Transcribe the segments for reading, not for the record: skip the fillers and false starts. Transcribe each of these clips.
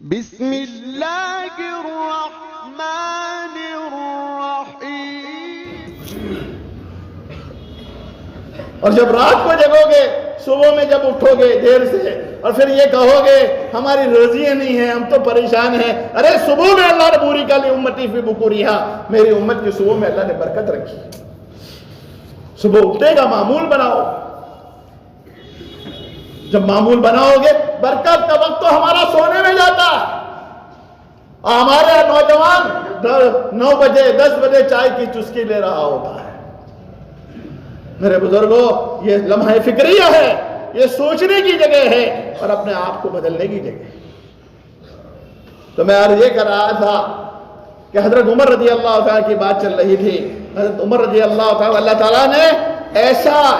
بسم اللہ الرحمن الرحیم۔ اور جب رات کو جگو گے، صبح میں جب اٹھو گے دیر سے اور پھر یہ کہو گے ہماری روزیاں نہیں ہیں، ہم تو پریشان ہیں، ارے صبح میں اللہ نے بوری کا لی امتی فی بکوریہا، میری امت کی صبح میں اللہ نے برکت رکھی۔ صبح اٹھنے کا معمول بناؤ، جب معمول بناؤ گے برکت کا وقت تو ہمارا سونے میں جاتا ہے، اور ہمارے نوجوان 9 بجے 10 بجے چائے کی چسکی لے رہا ہوتا ہے۔ میرے بزرگوں، یہ لمحہ فکریہ ہے، یہ سوچنے کی جگہ ہے اور اپنے آپ کو بدلنے کی جگہ ہے۔ تو میں عرض یہ کر رہا تھا کہ حضرت عمر رضی اللہ تعالیٰ کی بات چل رہی تھی۔ حضرت عمر رضی اللہ تعالیٰ، اللہ تعالیٰ نے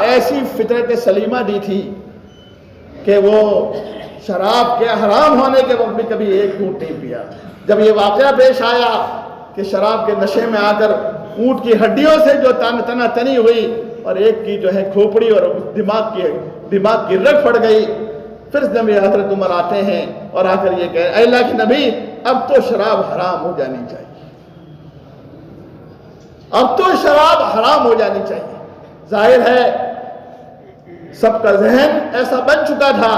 ایسی فطرت سلیمہ دی تھی کہ وہ شراب کے حرام ہونے کے وقت بھی کبھی ایک گھونٹ نہیں پیا۔ جب یہ واقعہ پیش آیا کہ شراب کے نشے میں آ کر اونٹ کی ہڈیوں سے جو تنا تنی ہوئی اور ایک کی جو ہے کھوپڑی اور دماغ کی رگ پھٹ گئی، پھر جب یہ حضرت عمر آتے ہیں اور آ کر یہ کہے اے اللہ کے نبی، اب تو شراب حرام ہو جانی چاہیے، اب تو شراب حرام ہو جانی چاہیے۔ ظاہر ہے سب کا ذہن ایسا بن چکا تھا،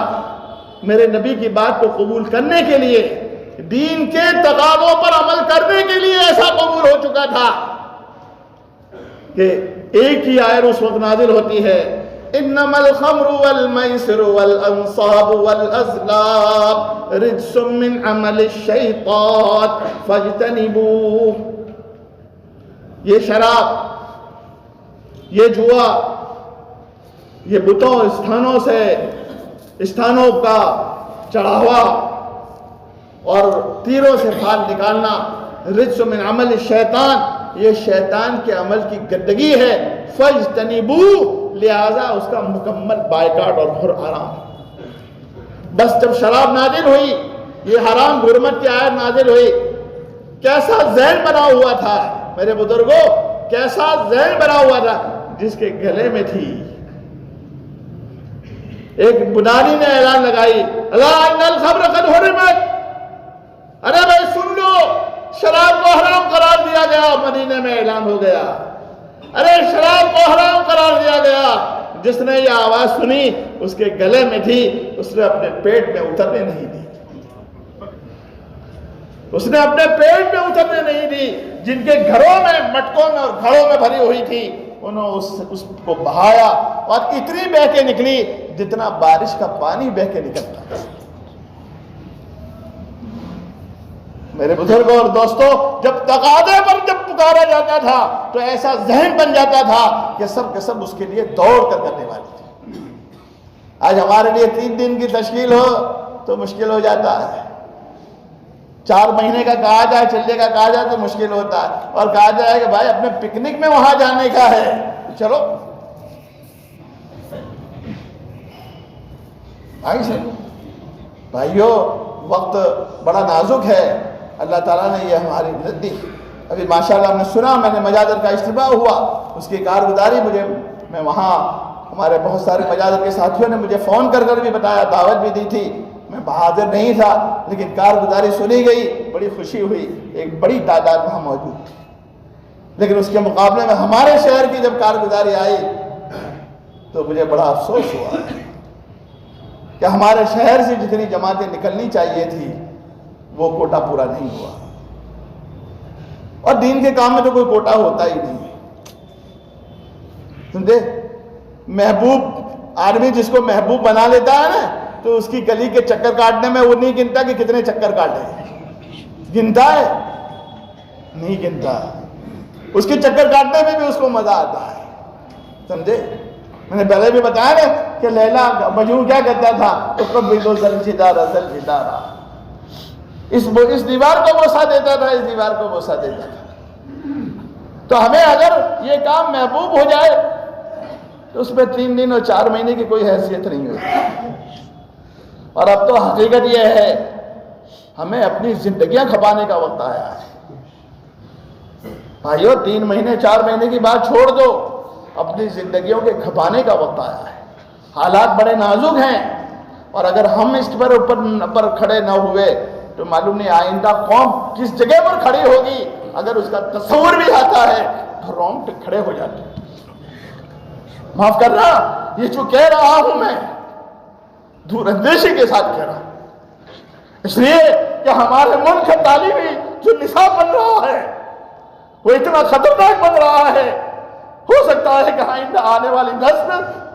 میرے نبی کی بات کو قبول کرنے کے لیے، دین کے تقاضوں پر عمل کرنے کے لیے ایسا قبول ہو چکا تھا کہ ایک ہی آیت اس وقت نازل ہوتی ہے، انما الخمر والمیسر والانصاب والازلام رجس من عمل الشیطان فاجتنبوه۔ یہ شراب، یہ جوا، یہ بتوں استھانوں کا چڑھاوا اور تیروں سے پھال نکالنا، رجس من عمل الشیطان، یہ شیطان کے عمل کی گندگی ہے، فاجتنبوه، لہذا اس کا مکمل بائیکاٹ اور حرام۔ بس جب شراب نازل ہوئی، یہ حرام حرمت کی آیت نازل ہوئی، کیسا ذہن بنا ہوا تھا میرے بزرگوں، کیسا ذہن بنا ہوا تھا، جس کے گلے میں تھی ایک بنانی نے اعلان لگائی، الا ان الخمر قد حرمت، ارے بھائی سن لو، شراب کو حرام قرار دیا گیا، مدینے میں اعلان ہو گیا، ارے شراب کو حرام قرار دیا گیا۔ جس نے یہ آواز سنی اس کے گلے میں تھی، اس نے اپنے پیٹ میں اترنے نہیں دی، اس نے اپنے پیٹ میں اترنے نہیں دی۔ جن کے گھروں میں مٹکوں میں اور گھڑوں میں بھری ہوئی تھی، انہوں اس کو بہایا اور اتنی بہہ کے نکلی جتنا بارش کا پانی بہہ کے نکلتا ہے۔ میرے بزرگوں اور دوستوں، جب تقاضے پر جب پکارا جاتا تھا تو ایسا ذہن بن جاتا تھا کہ سب کے سب اس کے لیے دوڑ کر کرنے والے تھے۔ آج ہمارے لیے 3 دن کی تشکیل ہو تو مشکل ہو جاتا ہے، 4 مہینے کا کہا جائے، چلنے کا کہا جائے تو مشکل ہوتا ہے، اور کہا جائے کہ بھائی اپنے پکنک میں وہاں جانے کا ہے، چلو آئی سے بھائیو، وقت بڑا نازک ہے، اللہ تعالیٰ نے یہ ہماری مدد دی۔ ابھی ماشاءاللہ ہم نے سنا، میں نے مجادر کا اجتماع ہوا، اس کی کارگزاری میں وہاں ہمارے بہت سارے مجادر کے ساتھیوں نے مجھے فون کر بھی بتایا، دعوت بھی دی تھی، میں حاضر نہیں تھا، لیکن کارگزاری سنی گئی، بڑی خوشی ہوئی، ایک بڑی تعداد وہاں موجود تھی۔ لیکن اس کے مقابلے میں ہمارے شہر کی جب کارگزاری آئی تو مجھے بڑا افسوس ہوا کہ ہمارے شہر سے جتنی جماعتیں نکلنی چاہیے تھی وہ کوٹا پورا نہیں ہوا، اور دین کے کام میں تو کوئی کوٹا ہوتا ہی نہیں، سمجھے؟ محبوب آدمی جس کو محبوب بنا لیتا ہے نا، تو اس کی گلی کے چکر کاٹنے میں وہ نہیں گنتا کہ کتنے چکر کاٹے، گنتا ہے؟ نہیں گنتا، اس کے چکر کاٹنے میں بھی اس کو مزہ آتا ہے، سمجھے؟ میں نے پہلے بھی بتایا نا کہ لیلا مجنون کیا کہتا تھا، اس دیوار کو بوسہ دیتا تھا، اس دیوار کو بوسہ دیتا تھا۔ تو ہمیں اگر یہ کام محبوب ہو جائے تو اس میں 3 دن اور 4 مہینے کی کوئی حیثیت نہیں ہوتی۔ اور اب تو حقیقت یہ ہے، ہمیں اپنی زندگیاں کھپانے کا وقت آیا ہے بھائیو، 3 مہینے 4 مہینے کی بات چھوڑ دو، اپنی زندگیوں کے کھپانے کا وقت آیا ہے۔ حالات بڑے نازک ہیں، اور اگر ہم اس پر اوپر کھڑے نہ ہوئے تو معلوم نہیں آئندہ قوم کس جگہ پر کھڑی ہوگی. اگر اس کا تصور بھی آتا ہے تو رونگٹے کھڑے ہو جاتے ہیں. معاف کرنا، یہ جو کہہ رہا ہوں میں دور اندیشی کے ساتھ کہہ رہا ہوں، اس لیے کہ ہمارے ملک کا تعلیمی جو نصاب بن رہا ہے وہ اتنا خطرناک بن رہا ہے. ہو سکتا ہے کہ آئندہ آنے والی نسل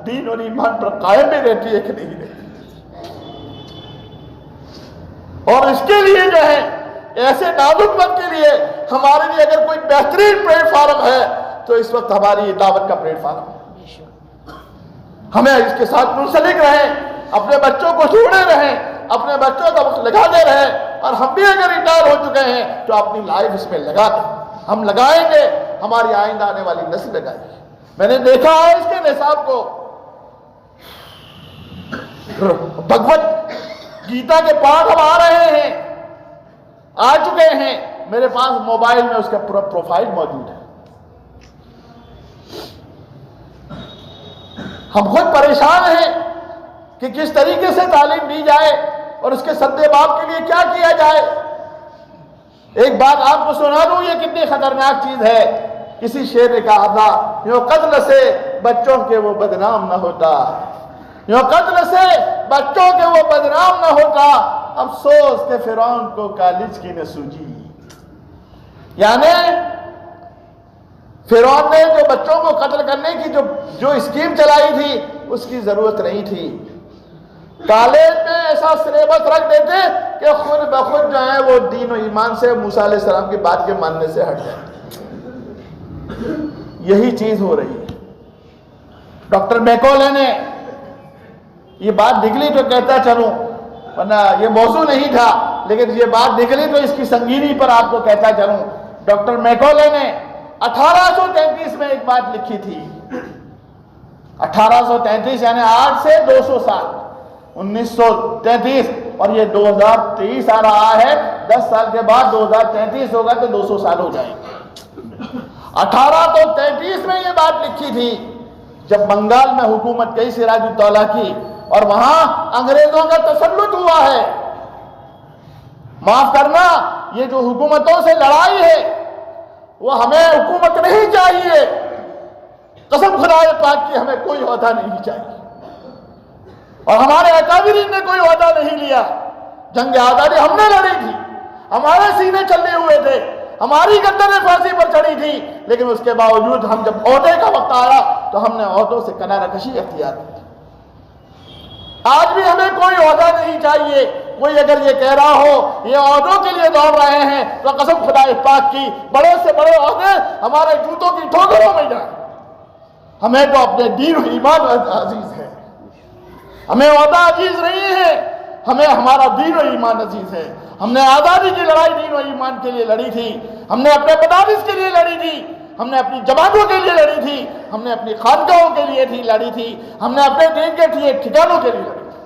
دین اور ایمان پر قائم بھی رہتی ہے کہ نہیں رہتی. اور اس کے لیے جو ہے ایسے نازک وقت کے لیے ہمارے لیے اگر کوئی بہترین پلیٹ فارم ہے تو اس وقت ہماری دعوت کا پلیٹ فارم ہے. ہمیں اس کے ساتھ منسلک رہیں، اپنے بچوں کو جوڑے رہیں، اپنے بچوں کا وقت لگاتے رہیں. اور ہم بھی اگر ریٹائر ہو چکے ہیں تو اپنی لائف اس میں لگا دیں. ہم لگائیں گے، ہماری آئندہ آنے والی نسل لگائے گی. میں نے دیکھا ہے اس کے نصاب کو، بھگوت گیتا کے پاٹھ ہم آ رہے ہیں، آ چکے ہیں. میرے پاس موبائل میں اس کا پورا پروفائل موجود ہے. ہم خود پریشان ہیں کہ کس طریقے سے تعلیم دی جائے اور اس کے سدے باب کے لیے کیا کیا جائے. ایک بات آپ کو سنا دوں، یہ کتنی خطرناک چیز ہے. کسی شعر نے کہا تھا، یوں قتل سے بچوں کے وہ بدنام نہ ہوتا، یوں قتل سے بچوں کے وہ بدنام نہ ہوتا، افسوس کہ فرعون کو کالج کی نہ سوجی. یعنی فرعون نے جو بچوں کو قتل کرنے کی جو اسکیم چلائی تھی اس کی ضرورت نہیں تھی. کالج میں ایسا سلیبس رکھ دیتے کہ خود بخود جو ہے وہ دین و ایمان سے موسیٰ علیہ السلام کی بات کے ماننے سے ہٹ جاتے. یہی چیز ہو رہی ہے. ڈاکٹر میکولے نے یہ بات نکلی تو کہتا چلوں، ورنہ یہ موضوع نہیں تھا، لیکن یہ بات نکلی تو اس کی سنگینی پر آپ کو کہتا چلوں. ڈاکٹر میکولے نے 1833 میں ایک بات لکھی تھی. 1833 یعنی آج سے 200 سال، 1933 اور یہ 2023 آ رہا ہے. 10 سال کے بعد 2033 ہوگا تو 200 سال ہو جائیں گے. 1833 میں یہ بات لکھی تھی جب بنگال میں حکومت گئی سراج الدولہ کی اور وہاں انگریزوں کا تسلط ہوا ہے. معاف کرنا، یہ جو حکومتوں سے لڑائی ہے وہ ہمیں حکومت نہیں چاہیے. قسم خدا پاک کی ہمیں کوئی عہدہ نہیں چاہیے اور ہمارے اکابرین نے کوئی عہدہ نہیں لیا. جنگ آزادی ہم نے لڑی تھی، ہمارے سینے چلے ہوئے تھے، ہماری گردنیں پھانسی پر چڑھی تھی، لیکن اس کے باوجود ہم جب عہدے کا وقت آیا تو ہم نے عہدوں سے کنارہ کشی اختیار کی. آج بھی ہمیں کوئی عہدہ نہیں چاہیے. کوئی اگر یہ کہہ رہا ہو یہ عہدوں کے لیے دوڑ رہے ہیں تو قسم خدا پاک کی بڑے سے بڑے عہدے ہمارے جوتوں کی ٹھوکروں میں جائیں. ہمیں تو اپنے دین و ایمان عزیز ہے، ہمیں عہدہ عزیز نہیں ہے، ہمیں ہمارا دین و ایمان عزیز ہے. ہم نے آزادی کی لڑائی دین و ایمان کے لیے لڑی تھی، ہم نے اپنے مدارس کے لیے لڑی تھی، ہم نے اپنی جماعتوں کے لیے لڑی تھی، ہم نے اپنی خانقاہوں کے لیے لڑی تھی، ہم نے اپنے دین کے ٹھکانوں کے لیے لڑی تھی.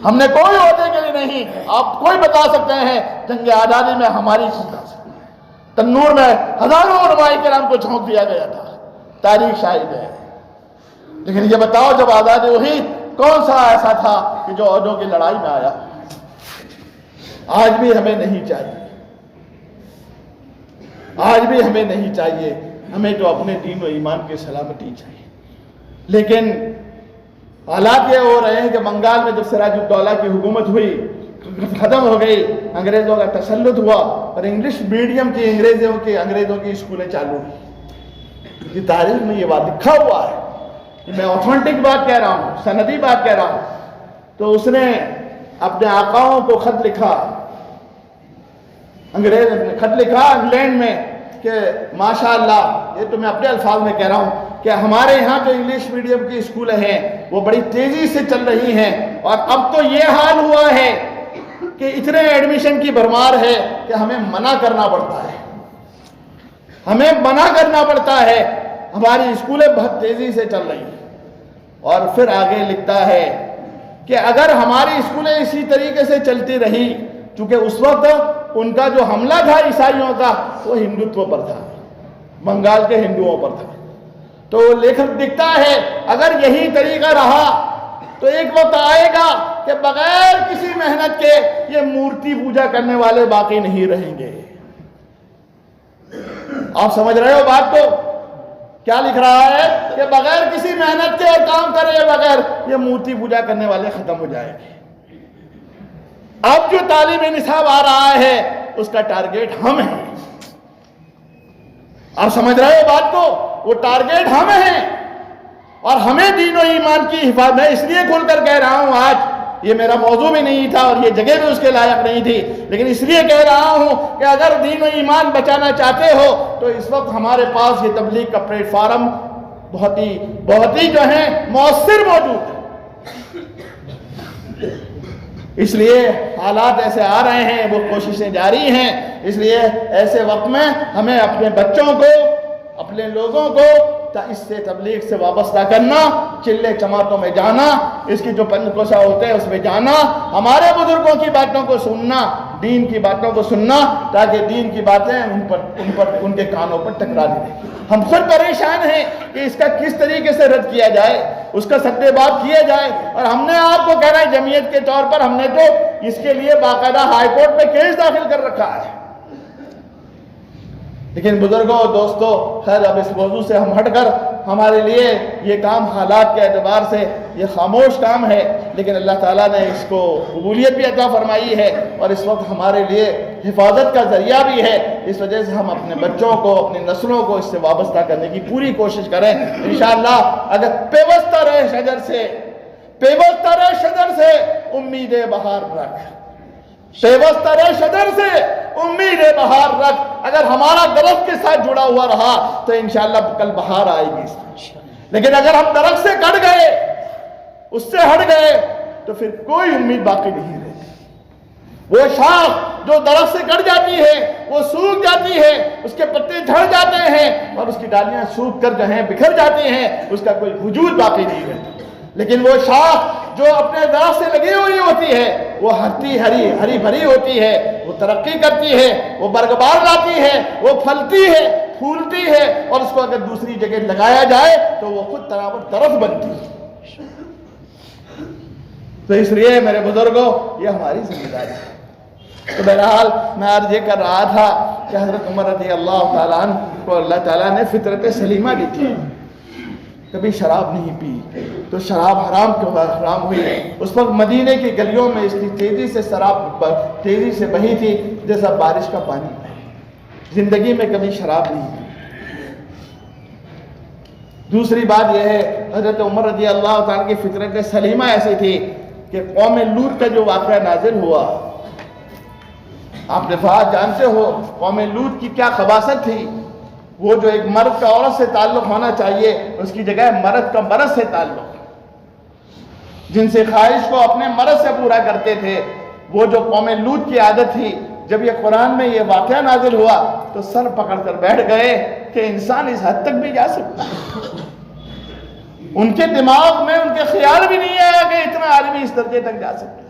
ہم نے کوئی عہدے کے لیے نہیں. آپ کوئی بتا سکتے ہیں جنگ آزادی میں ہماری تنور میں ہزاروں علماء کرام کو جھونک دیا گیا تھا، تاریخ شاہد ہے. لیکن یہ بتاؤ جب آزادی ہوئی کون سا ایسا تھا کہ جو عہدوں کی لڑائی میں آیا؟ آج بھی ہمیں نہیں چاہیے، آج بھی ہمیں نہیں چاہیے. ہمیں تو اپنے دین و ایمان کی سلامتی چاہیے. لیکن حالات یہ ہو رہے ہیں کہ بنگال میں جب سراج الدولہ کی حکومت ہوئی ختم ہو گئی، انگریزوں کا تسلط ہوا اور انگلش میڈیم کی انگریزوں کی اسکولیں چالو ہوئی. یہ تاریخ میں یہ بات لکھا ہوا ہے. میں اوتھینٹک بات کہہ رہا ہوں، سندی بات کہہ رہا ہوں. تو اس نے اپنے آقاؤں کو خط لکھا، انگریز نے خط لکھا انگلینڈ میں کہ ماشاءاللہ، یہ تو میں اپنے الفاظ میں کہہ رہا ہوں کہ ہمارے یہاں جو انگلش میڈیم کی اسکولیں ہیں وہ بڑی تیزی سے چل رہی ہیں اور اب تو یہ حال ہوا ہے کہ اتنے ایڈمیشن کی بھرمار ہے کہ ہمیں منع کرنا پڑتا ہے، ہمیں منع کرنا پڑتا ہے. ہماری اسکولیں بہت تیزی سے چل رہی ہیں. اور پھر آگے لکھتا ہے کہ اگر ہماری اسکولیں اسی طریقے سے چلتی رہی، چونکہ اس وقت ان کا جو حملہ تھا عیسائیوں کا وہ ہندوتو پر تھا، بنگال کے ہندوؤں پر تھا. تو لیکن دکھتا ہے اگر یہی طریقہ رہا تو ایک وقت آئے گا کہ بغیر کسی محنت کے یہ مورتی پوجا کرنے والے باقی نہیں رہیں گے۔ آپ سمجھ رہے ہو بات کو؟ کیا لکھ رہا ہے کہ بغیر کسی محنت کے اور کام کرے بغیر یہ مورتی پوجا کرنے والے ختم ہو جائیں گے۔ اب جو تعلیم نصاب آ رہا ہے اس کا ٹارگیٹ ہم ہیں۔ آپ سمجھ رہے ہو بات کو؟ وہ ٹارگیٹ ہم ہیں، اور ہمیں دین و ایمان کی حفاظت، میں اس لیے کھل کر کہہ رہا ہوں، آج یہ میرا موضوع بھی نہیں تھا اور یہ جگہ بھی اس کے لائق نہیں تھی، لیکن اس لیے کہہ رہا ہوں کہ اگر دین و ایمان بچانا چاہتے ہو تو اس وقت ہمارے پاس یہ تبلیغ کا پلیٹ فارم بہت ہی جو ہے مؤثر موجود ہے۔ اس لیے حالات ایسے آ رہے ہیں، وہ کوششیں جاری ہیں، اس لیے ایسے وقت میں ہمیں اپنے بچوں کو، اپنے لوگوں کو اس سے تبلیغ سے وابستہ کرنا، چلے چماٹوں میں جانا، اس کی جو پنکوشا ہوتے ہیں اس میں جانا، ہمارے بزرگوں کی باتوں کو سننا، دین کی باتوں کو سننا، تاکہ دین کی باتیں ان کے کانوں پر ٹکرا دیں۔ ہم خود پریشان ہیں کہ اس کا کس طریقے سے رد کیا جائے، اس کا سدے باب کیا جائے، اور ہم نے آپ کو کہنا ہے جمعیت کے طور پر ہم نے تو اس کے لیے باقاعدہ ہائی کورٹ میں کیس داخل کر رکھا ہے۔ لیکن بزرگوں اور دوستوں، خیر اب اس موضوع سے ہم ہٹ کر، ہمارے لیے یہ کام حالات کے اعتبار سے یہ خاموش کام ہے، لیکن اللہ تعالیٰ نے اس کو قبولیت بھی عطا فرمائی ہے، اور اس وقت ہمارے لیے حفاظت کا ذریعہ بھی ہے۔ اس وجہ سے ہم اپنے بچوں کو، اپنی نسلوں کو اس سے وابستہ کرنے کی پوری کوشش کریں۔ انشاءاللہ اگر پیوستہ رہے شجر سے امید بہار رکھ، پیوستہ رہے شجر سے امید بہار رکھ، اگر ہمارا درخت کے ساتھ جڑا ہوا رہا تو انشاءاللہ کل بہار آئے گی۔ لیکن اگر ہم درخت سے کٹ گئے، اس سے ہٹ گئے، تو پھر کوئی امید باقی نہیں رہتی۔ وہ شاخ جو درخت سے کٹ جاتی ہے وہ سوکھ جاتی ہے، اس کے پتے جھڑ جاتے ہیں اور اس کی ڈالیاں سوکھ کر جو ہیں بکھر جاتی ہیں، اس کا کوئی وجود باقی نہیں رہتا۔ لیکن وہ شاخ جو اپنے درخت سے لگی ہوئی ہوتی ہے وہ ہری بھری ہوتی ہے، وہ ترقی کرتی ہے، وہ برگبار لاتی ہے، وہ پھلتی ہے، پھولتی ہے، اور اس کو اگر دوسری جگہ لگایا جائے تو وہ خود درخت بنتی ہے۔ تو اس لیے میرے بزرگوں یہ ہماری ذمہ داری ہے۔ تو بہرحال میں عرض یہ کر رہا تھا کہ حضرت عمر رضی اللہ تعالیٰ عنہ کو اللہ تعالیٰ نے فطرت سلیمہ دی تھی، کبھی شراب نہیں پی، تو شراب حرام ہوئی۔ اس وقت مدینے کی گلیوں میں اس کی شراب تیزی سے بہی تھی جیسا بارش کا پانی بہے۔ زندگی میں کبھی شراب نہیں پی۔ دوسری بات یہ ہے، حضرت عمر رضی اللہ تعالیٰ کی فطرت سلیمہ ایسی تھی کہ قوم لوط کا جو واقعہ نازل ہوا، آپ دفعات جانتے ہو قوم لوط کی کیا خباثت تھی۔ وہ جو ایک مرد کا عورت سے تعلق ہونا چاہیے، اس کی جگہ مرد کا مرد سے تعلق، جن سے خواہش کو اپنے مرد سے پورا کرتے تھے، وہ جو قوم لوط کی عادت تھی۔ جب یہ قرآن میں یہ واقعہ نازل ہوا تو سر پکڑ کر بیٹھ گئے کہ انسان اس حد تک بھی جا سکتا ہے۔ ان کے دماغ میں ان کے خیال بھی نہیں آیا کہ اتنا آدمی اس درجے تک جا سکتا ہے۔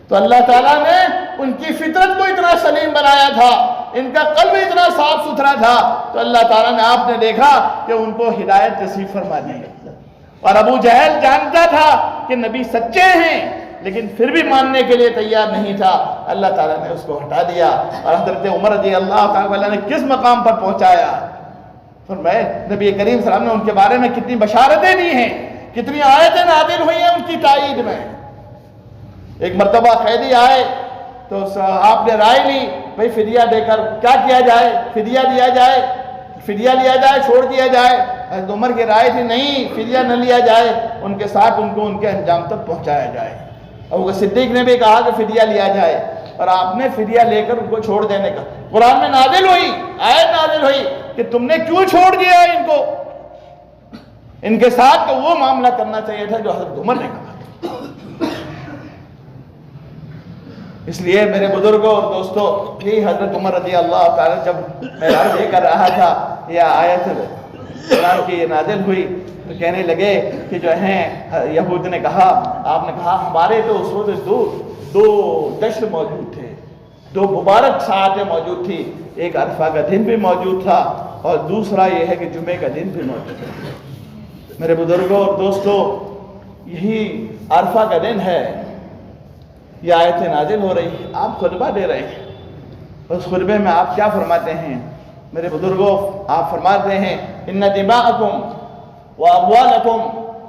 تو اللہ تعالیٰ نے ان کی فطرت کو اتنا سلیم بنایا تھا، ان کا قلب اتنا صاف ستھرا تھا، تو اللہ تعالیٰ نے آپ نے دیکھا کہ ان کو ہدایت نصیب فرما دی۔ اور ابو جہل جانتا تھا کہ نبی سچے ہیں، لیکن پھر بھی ماننے کے لیے تیار نہیں تھا۔ اللہ تعالیٰ نے اس کو ہٹا دیا، اور حضرت عمر رضی اللہ تعالیٰ نے کس مقام پر پہنچایا۔ فرمائے نبی کریم صلی اللہ علیہ وسلم نے ان کے بارے میں کتنی بشارتیں دی ہیں، کتنی آیتیں نازل ہوئی ہیں ان کی تائید میں۔ ایک مرتبہ قیدی آئے تو آپ نے رائے لی، بھئی فدیہ دے کر کیا کیا جائے، فدیہ لیا جائے چھوڑ دیا جائے۔ حضرت عمر کی رائے تھی نہیں، فدیہ نہ لیا جائے، ان کے ساتھ ان کو ان کے انجام تک پہنچایا جائے۔ ابو بکر صدیق نے بھی کہا کہ فدیہ لیا جائے، اور آپ نے فدیہ لے کر ان کو چھوڑ دینے کا قرآن میں آیت نازل ہوئی کہ تم نے کیوں چھوڑ دیا ان کو، ان کے ساتھ تو وہ معاملہ کرنا چاہیے تھا جو حضرت عمر نے کہا۔ اس لیے میرے بزرگوں اور دوستوں، یہی حضرت عمر رضی اللہ تعالیٰ جب معراج یہ کر رہا تھا، یہ آیت قرآن کی یہ نازل ہوئی، تو کہنے لگے کہ جو ہیں یہود نے کہا، آپ نے کہا ہمارے تو اس وقت دو جشن موجود تھے، دو مبارک ساعتیں موجود تھی، ایک عرفہ کا دن بھی موجود تھا اور دوسرا یہ ہے کہ جمعے کا دن بھی موجود تھا۔ میرے بزرگوں اور دوستوں، یہی عرفہ کا دن ہے، یہ آیتیں نازل ہو رہی ہیں، آپ خطبہ دے رہے ہیں، اس خطبے میں آپ کیا فرماتے ہیں؟ میرے بزرگوں، آپ فرماتے ہیں ان دماءکم واموالکم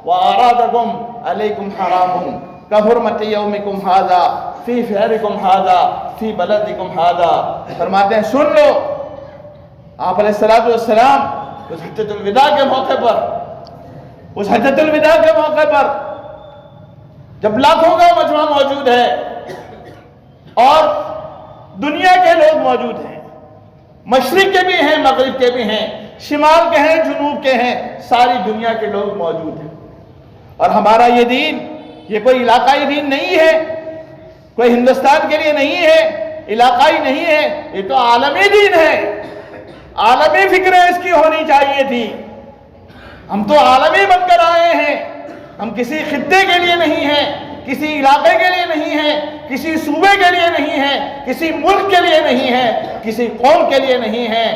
واعراضکم علیکم حرام کحرمت یومکم ھذا فی شہرکم ھذا فی بلدکم ھذا۔ فرماتے ہیں سن لو، آپ علیہ السلام اس حجۃ الوداع کے موقع پر، اس حجۃ الوداع کے موقع پر جب لاکھوں کا مجمع موجود ہے اور دنیا کے لوگ موجود ہیں، مشرق کے بھی ہیں، مغرب کے بھی ہیں، شمال کے ہیں، جنوب کے ہیں، ساری دنیا کے لوگ موجود ہیں، اور ہمارا یہ دین یہ کوئی علاقائی دین نہیں ہے، کوئی ہندوستان کے لیے نہیں ہے، علاقائی نہیں ہے، یہ تو عالمی دین ہے، عالمی فکریں اس کی ہونی چاہیے تھی۔ ہم تو عالمی بن کر آئے ہیں، ہم کسی خطے کے لیے نہیں ہیں، کسی علاقے کے لیے نہیں ہیں، کسی صوبے کے لیے نہیں ہیں، کسی ملک کے لیے نہیں ہیں، کسی قوم کے لیے نہیں ہیں،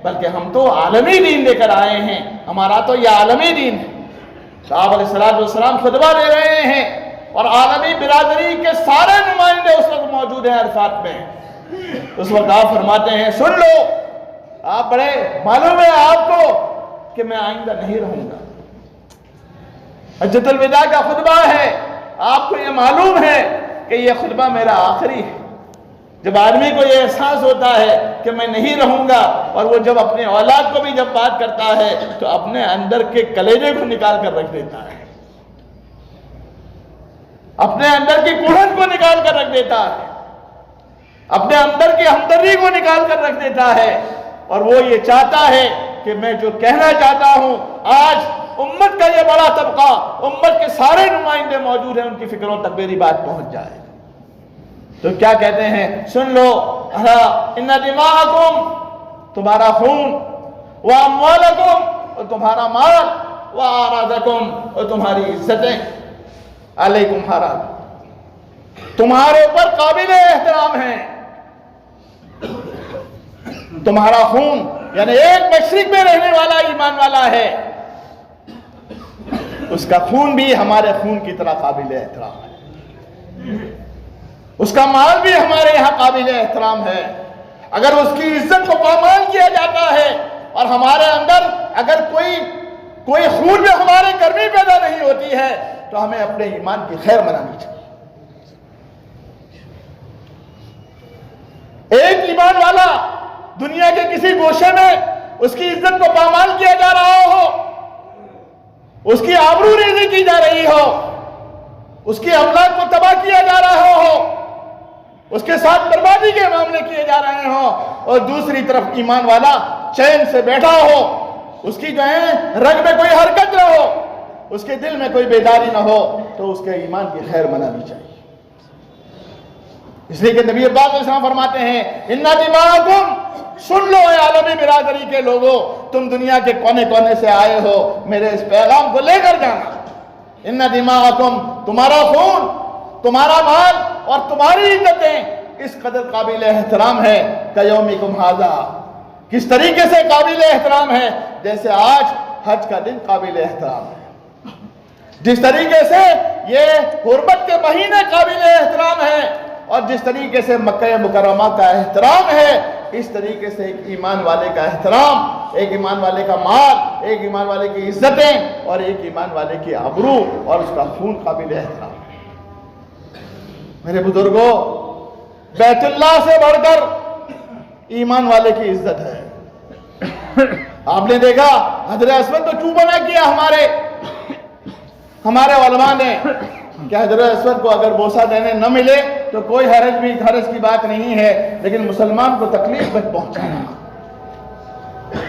بلکہ ہم تو عالمی دین لے کر آئے ہیں، ہمارا تو یہ عالمی دین ہے۔ صاحب علیہ السلام خطبہ دے رہے ہیں اور عالمی برادری کے سارے نمائندے اس وقت موجود ہیں عرفات میں۔ اس وقت آپ فرماتے ہیں سن لو، آپ بڑے معلوم ہے آپ کو کہ میں آئندہ نہیں رہوں گا، حجۃ الوداع کا خطبہ ہے، آپ کو یہ معلوم ہے کہ یہ خطبہ میرا آخری ہے۔ جب آدمی کو یہ احساس ہوتا ہے کہ میں نہیں رہوں گا، اور وہ جب اپنے اولاد کو بھی جب بات کرتا ہے تو اپنے اندر کے کلیجے کو نکال کر رکھ دیتا ہے، اپنے اندر کی کڑھن کو نکال کر رکھ دیتا ہے، اپنے اندر کی ہمدردی کو نکال کر رکھ دیتا ہے، اور وہ یہ چاہتا ہے کہ میں جو کہنا چاہتا ہوں آج امت کا یہ بڑا طبقہ، امت کے سارے نمائندے موجود ہیں، ان کی فکروں تک میری بات پہنچ جائے۔ تو کیا کہتے ہیں؟ سن لو، ان دماءکم، تمہارا خون، واموالکم، اور تمہارا مال، واعراضکم، اور تمہاری عزتیں، علیکم حرام، تمہارے اوپر قابل احترام ہیں۔ تمہارا خون یعنی ایک مشرق میں رہنے والا ایمان والا ہے، اس کا خون بھی ہمارے خون کی طرح قابل احترام ہے، اس کا مال بھی ہمارے یہاں قابل احترام ہے۔ اگر اس کی عزت کو پامال کیا جاتا ہے اور ہمارے اندر اگر کوئی خون میں ہمارے گرمی پیدا نہیں ہوتی ہے تو ہمیں اپنے ایمان کی خیر منانی چاہیے۔ ایک ایمان والا دنیا کے کسی گوشے میں اس کی عزت کو پامال کیا جا رہا ہو، اس کی آبرو ریزی کی جا رہی ہو، اس کی املاک کو تباہ کیا جا رہا ہو، اس کے ساتھ بربادی کے معاملے کیے جا رہے ہوں، اور دوسری طرف ایمان والا چین سے بیٹھا ہو، اس کی جو ہے رگ میں کوئی حرکت نہ ہو، اس کے دل میں کوئی بیداری نہ ہو، تو اس کے ایمان کی خیر منانی چاہیے۔ اس لیے کہ نبی پاک علیہ السلام فرماتے ہیں ان دماءکم، سن لو اے عالمی برادری کے لوگوں، تم دنیا کے کونے کونے سے آئے ہو، میرے اس پیغام کو لے کر جانا۔ ان دماءکم، تمہارا خون، تمہارا مال اور تمہاری عزتیں اس قدر قابل احترام ہے کہ یومکم ھذا، کس طریقے سے قابل احترام ہے؟ جیسے آج حج کا دن قابل احترام ہے، جس طریقے سے یہ حرمت کے مہینے قابل احترام ہے، اور جس طریقے سے مکہ مکرمہ کا احترام ہے، اس طریقے سے ایک ایمان والے کا احترام، ایک ایمان والے کا مال، ایک ایمان والے کی عزتیں اور ایک ایمان والے کی آبرو اور اس کا خون قابل احترام ہے۔ میرے بزرگوں، بیت اللہ سے بڑھ کر ایمان والے کی عزت ہے۔ آپ نے دیکھا حجر اسود تو کیوں بنا کیا ہمارے علماء نے کہ حجر اسود کو اگر بوسہ دینے نہ ملے تو کوئی حرج کی بات نہیں ہے، لیکن مسلمان کو تکلیف مت پہنچانا،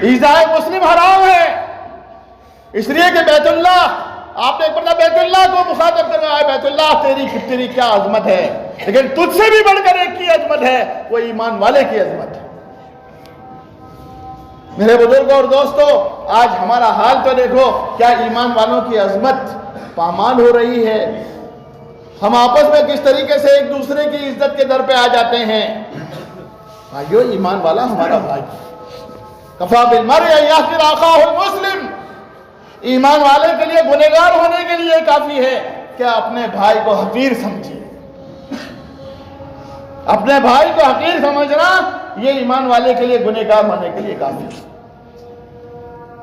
ایذاء مسلم حرام ہے۔ اس لیے کہ بیت اللہ، آپ نے ایک مرتبہ بیت اللہ کو مخاطب کرنا ہے، بیت اللہ تیری کیا عظمت ہے، لیکن تجھ سے بھی بڑھ کر ایک کی عظمت ہے، وہ ایمان والے کی عظمت ہے۔ میرے بزرگوں اور دوستوں، آج ہمارا حال تو دیکھو، کیا ایمان والوں کی عظمت پامال ہو رہی ہے؟ ہم آپس میں کس طریقے سے ایک دوسرے کی عزت کے در پہ آ جاتے ہیں۔ بھائیو، ایمان والا ہمارا بھائی، کفا بالمرء ان یحقر اخاہ المسلم، ایمان والے کے لیے گنہگار ہونے کے لیے کافی ہے کہ اپنے بھائی کو حقیر سمجھے. اپنے بھائی کو حقیر سمجھنا یہ ایمان والے کے لیے گنہگار ہونے کے لیے کافی ہے.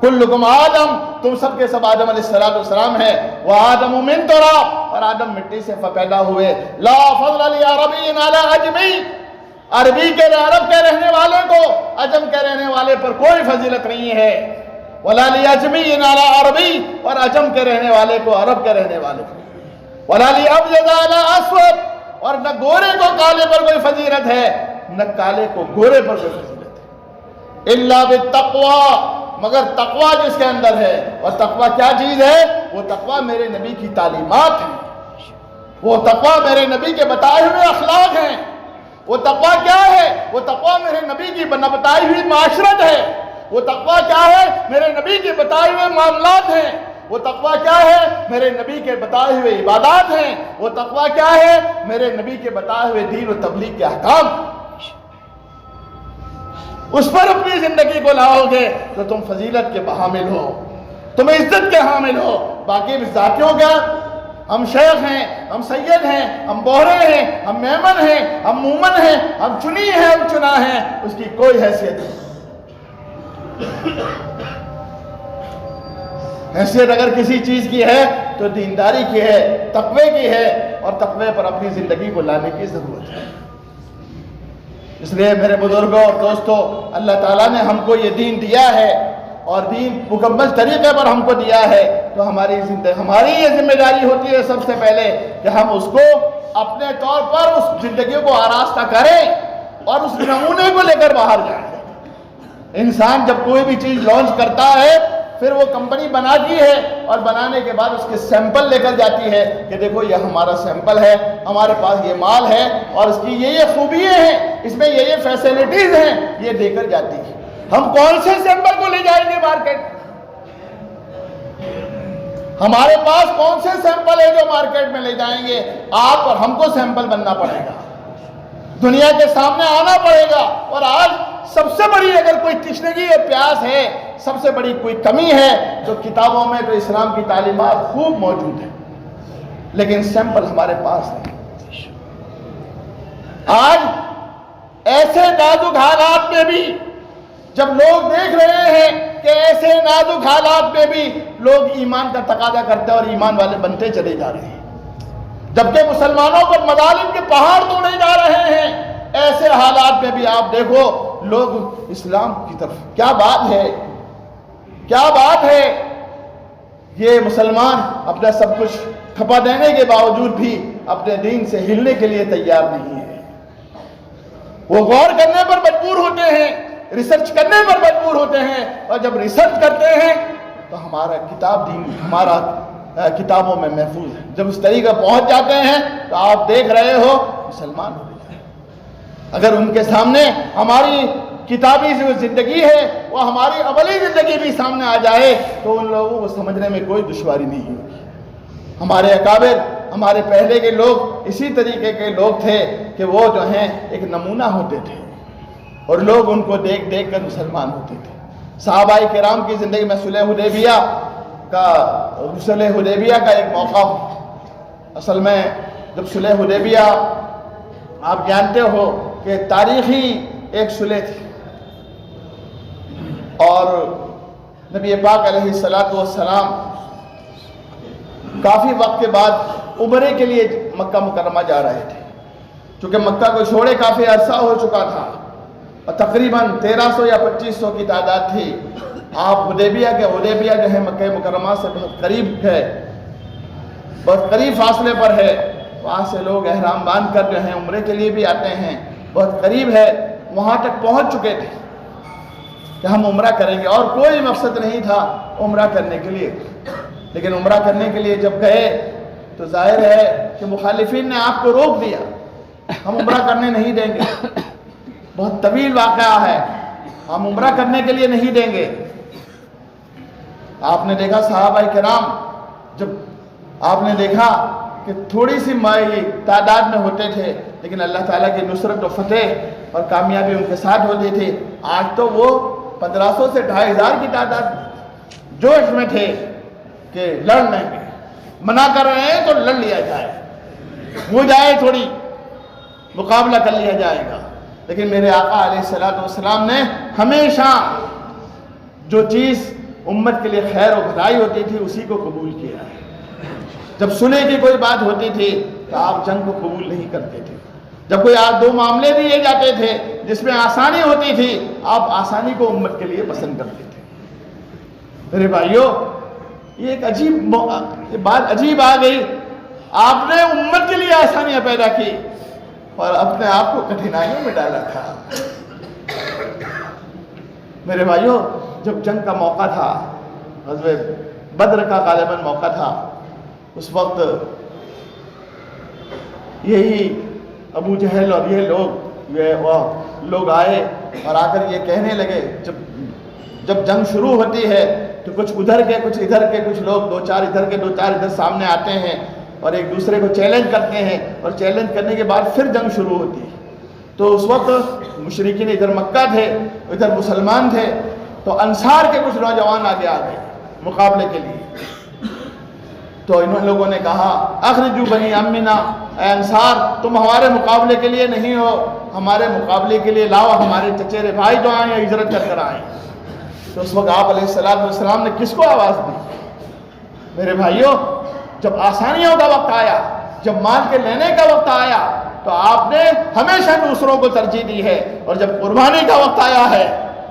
کلکم آدم، تم سب کے سب آدم علیہ السلام ہے. وآدم من تراب، اور آدم مٹی سے پیدا ہوئے. لا فضل لعربی علی عجمی، عربی کے عرب کے رہنے والے کو عجم کے رہنے والے پر کوئی فضیلت نہیں ہے. ولا لعجمی علی عربی، اور عجم کے رہنے والے کو عرب کے رہنے والے کو. ولا لابیض علی اسود، اور نہ گورے کو کالے پر کوئی فضیلت ہے نہ کالے کو گورے پر کوئی فضیلت ہے. الا بالتقوی، مگر تقوی جس کے اندر ہے. اور تقوی کیا چیز ہے؟ وہ تقوی میرے نبی کی تعلیمات ہیں، وہ تقوی میرے نبی کے بتائے ہوئے اخلاق ہیں. وہ تقوی کیا ہے؟ وہ تقوی میرے نبی کی بتائی ہوئی معاشرت ہے. وہ تقوی کیا ہے؟ میرے نبی کے بتائے ہوئے معاملات ہیں. وہ تقوی کیا ہے؟ میرے نبی کے بتائے ہوئے عبادات ہیں. وہ تقوی کیا ہے؟ میرے نبی کے بتائے ہوئے دین و تبلیغ کے احکام. اس پر اپنی زندگی کو لاؤ گے تو تم فضیلت کے حامل ہو، تم عزت کے حامل ہو. باقی ذاتیوں کا ہم شیخ ہیں، ہم سید ہیں، ہم بوہرے ہیں، ہم میمن ہیں، ہم مومن ہیں، ہم چنی ہیں، ہم چنا ہیں، اس کی کوئی حیثیت نہیں. حیثیت اگر کسی چیز کی ہے تو دینداری کی ہے، تقوی کی ہے، اور تقوی پر اپنی زندگی کو لانے کی ضرورت ہے. اس لیے میرے بزرگوں اور دوستوں، اللہ تعالیٰ نے ہم کو یہ دین دیا ہے اور دین مکمل طریقے پر ہم کو دیا ہے، تو ہماری یہ ذمہ داری ہوتی ہے سب سے پہلے کہ ہم اس کو اپنے طور پر اس زندگی کو آراستہ کریں اور اس نمونے کو لے کر باہر جائیں. انسان جب کوئی بھی چیز لانچ کرتا ہے پھر وہ کمپنی بناتی ہے اور بنانے کے بعد اس کے سیمپل لے کر جاتی ہے کہ دیکھو یہ ہمارا سیمپل ہے، ہمارے پاس یہ مال ہے اور اس کی یہ خوبیاں ہیں، اس میں یہ فیسلٹیز ہیں، یہ دے کر جاتی ہے. ہم کون سے سیمپل کو لے جائیں گے مارکیٹ؟ ہمارے پاس کون سے سیمپل ہے جو مارکیٹ میں لے جائیں گے؟ آپ اور ہم کو سیمپل بننا پڑے گا، دنیا کے سامنے آنا پڑے گا. اور آج سب سے بڑی اگر کوئی تشنگی یا پیاس ہے، سب سے بڑی کوئی کمی ہے تو کتابوں میں تو اسلام کی تعلیمات خوب موجود ہیں لیکن سیمپل ہمارے پاس نہیں. آج ایسے نازک حالات میں بھی جب لوگ دیکھ رہے ہیں کہ ایسے نازک حالات میں بھی لوگ ایمان کا تقاضا کرتے اور ایمان والے بنتے چلے جا رہے ہیں، جبکہ مسلمانوں پر مظالم کے پہاڑ توڑے جا رہے ہیں، ایسے حالات میں بھی آپ دیکھو لوگ اسلام کی طرف. کیا بات ہے، کیا بات ہے. یہ مسلمان اپنا سب کچھ کھپا دینے کے باوجود بھی اپنے دین سے ہلنے کے لیے تیار نہیں ہے. وہ غور کرنے پر مجبور ہوتے ہیں، ریسرچ کرنے پر مجبور ہوتے ہیں، اور جب ریسرچ کرتے ہیں تو ہمارا کتاب دین ہمارا کتابوں میں محفوظ ہے. جب اس طریقے پہنچ جاتے ہیں تو آپ دیکھ رہے ہو مسلمان ہو جائے. اگر ان کے سامنے ہماری کتابی جو زندگی ہے وہ ہماری عملی زندگی بھی سامنے آ جائے تو ان لوگوں کو سمجھنے میں کوئی دشواری نہیں ہوگی. ہمارے اکابر، ہمارے پہلے کے لوگ اسی طریقے کے لوگ تھے کہ وہ جو ہیں ایک نمونہ ہوتے تھے اور لوگ ان کو دیکھ دیکھ کر مسلمان ہوتے تھے. صحابہ کرام کی زندگی میں صلح حدیبیہ کا ایک موقع. اصل میں جب صلح حدیبیہ آپ جانتے ہو کہ تاریخی ایک صلح تھی اور نبی پاک علیہ السلام کافی وقت کے بعد عمرے کے لیے مکہ مکرمہ جا رہے تھے. چونکہ مکہ کو چھوڑے کافی عرصہ ہو چکا تھا اور تقریباً 1300 یا 2500 کی تعداد تھی. آپ حدیبیہ جو ہے مکہ مکرمہ سے بہت قریب ہے، بہت قریب فاصلے پر ہے. وہاں سے لوگ احرام باندھ کر جو ہیں عمرے کے لیے بھی آتے ہیں، بہت قریب ہے. وہاں تک پہنچ چکے تھے کہ ہم عمرہ کریں گے اور کوئی مقصد نہیں تھا عمرہ کرنے کے لیے. لیکن عمرہ کرنے کے لیے جب گئے تو ظاہر ہے کہ مخالفین نے آپ کو روک دیا، ہم عمرہ کرنے نہیں دیں گے. بہت طویل واقعہ ہے، ہم عمرہ کرنے کے لیے نہیں دیں گے. آپ نے دیکھا صحابہ کرام، جب آپ نے دیکھا کہ تھوڑی سی تعداد میں ہوتے تھے لیکن اللہ تعالیٰ کی نصرت و فتح اور کامیابی ان کے ساتھ ہوتی تھی. آج تو وہ 1500 سے 2500 کی تعداد جوش میں تھے کہ لڑ لیں گے، منع کر رہے ہیں تو لڑ لیا جائے، ہو جائے تھوڑی مقابلہ کر لیا جائے گا. لیکن میرے آقا علیہ السلام نے ہمیشہ جو چیز امت کے لیے خیر و بھلائی ہوتی تھی اسی کو قبول کیا ہے. جب صلح کی کوئی بات ہوتی تھی تو آپ جنگ کو قبول نہیں کرتے تھے. جب کوئی دو معاملے دیے جاتے تھے جس میں آسانی ہوتی تھی آپ آسانی کو امت کے لیے پسند کرتے تھے. میرے بھائیوں، یہ ایک بات عجیب آ گئی. آپ نے امت کے لیے آسانیاں پیدا کی اور اپنے آپ کو کٹھنائیوں میں ڈالا تھا. میرے بھائیوں، جب جنگ کا موقع تھا، غزوہ بدر کا غالباً موقع تھا، اس وقت یہی ابو جہل اور یہ لوگ آئے اور آ کر یہ کہنے لگے، جب جنگ شروع ہوتی ہے تو کچھ ادھر کے کچھ ادھر کے کچھ لوگ دو چار ادھر کے دو چار ادھر سامنے آتے ہیں اور ایک دوسرے کو چیلنج کرتے ہیں، اور چیلنج کرنے کے بعد پھر جنگ شروع ہوتی ہے. تو اس وقت مشرکین ادھر مکہ تھے، ادھر مسلمان تھے، تو انصار کے کچھ نوجوان آگے آ گئے مقابلے کے لیے. تو انہوں لوگوں نے کہا، اخرجوا بنی امنا، اے انصار تم ہمارے مقابلے کے لیے نہیں ہو، ہمارے مقابلے کے لیے لاؤ ہمارے چچیرے بھائی جو آئیں یا ہجرت کر کر آئیں. تو اس وقت آپ علیہ السلام نے کس کو آواز دی؟ میرے بھائیوں، جب آسانیوں کا وقت آیا، جب مال کے لینے کا وقت آیا تو آپ نے ہمیشہ دوسروں کو ترجیح دی ہے. اور جب قربانی کا وقت آیا ہے،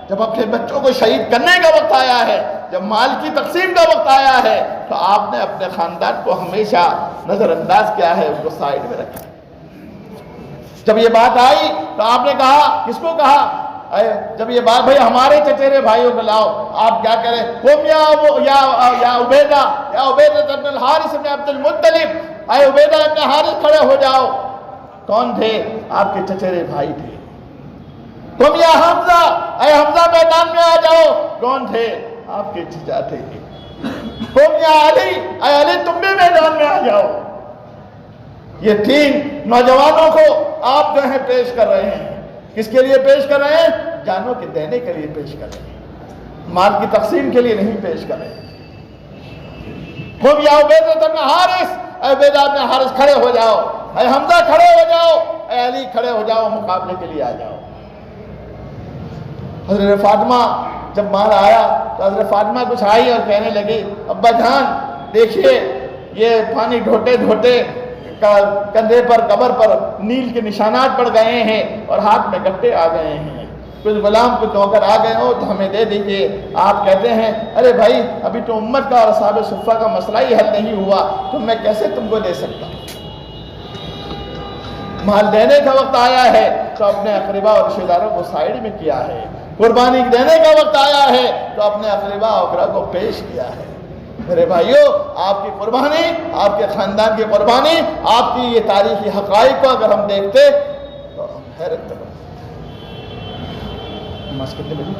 جب اپنے بچوں کو شہید کرنے کا وقت آیا ہے، جب مال کی تقسیم کا وقت آیا ہے تو آپ نے اپنے خاندان کو ہمیشہ نظر انداز کیا ہے، اس کو سائڈ میں رکھا. جب یہ بات آئی تو آپ نے کہا، کس کو کہا؟ جب یہ بات، بھئی ہمارے چچیرے بھائیوں کو لاؤ، آپ کیا کریں؟ قم یا عبیدہ ابن الحارث ابن عبد المطلب، اے عبیدہ ابن حارث کھڑے ہو جاؤ. کون تھے؟ آپ کے چچیرے بھائی تھے. تم یا حمزہ، اے حمزہ میدان میں آ جاؤ. کون تھے؟ آپ کے چچا تھے. تم یا علی، اے علی تم بھی میدان میں آ جاؤ. یہ تین نوجوانوں کو آپ جو ہے پیش کر رہے ہیں. کس کے لیے پیش کر رہے ہیں؟ جانوں کے دینے کے لیے پیش کر رہے ہیں، مال کی تقسیم کے لیے نہیں پیش کر رہے ہیں. تم یا عبیدہ ابن حارث، اے عبیدہ ابن حارث کھڑے ہو جاؤ. اے حمزہ کھڑے ہو جاؤ. اے علی کھڑے ہو جاؤ، مقابلے کے لیے آ جاؤ. حضرت فاطمہ جب باہر آیا تو حضرت فاطمہ کچھ آئی اور کہنے لگی، ابا جان دیکھیے یہ پانی ڈھوتے ڈھوتے کندھے پر کمر پر نیل کے نشانات پڑ گئے ہیں اور ہاتھ میں گٹے آ گئے ہیں. کچھ غلام کچھ نوکر آ گئے ہو تو ہمیں دے دیجیے. آپ کہتے ہیں، ارے بھائی ابھی تو امت کا اور اصحاب صفہ کا مسئلہ ہی حل نہیں ہوا تو میں کیسے تم کو دے سکتا ہوں. مال دینے کا وقت آیا ہے تو اپنے اقربا اور رشتہ داروں کو سائڈ میں کیا ہے. قربانی دینے کا وقت آیا ہے تو اپنے اقربا اور کو پیش کیا ہے. میرے بھائیوں، آپ کی قربانی، آپ کے خاندان کی قربانی، آپ کی یہ تاریخی حقائق کو اگر ہم دیکھتے تو ہم حیرت کرتے. نماز کتنے بجے؟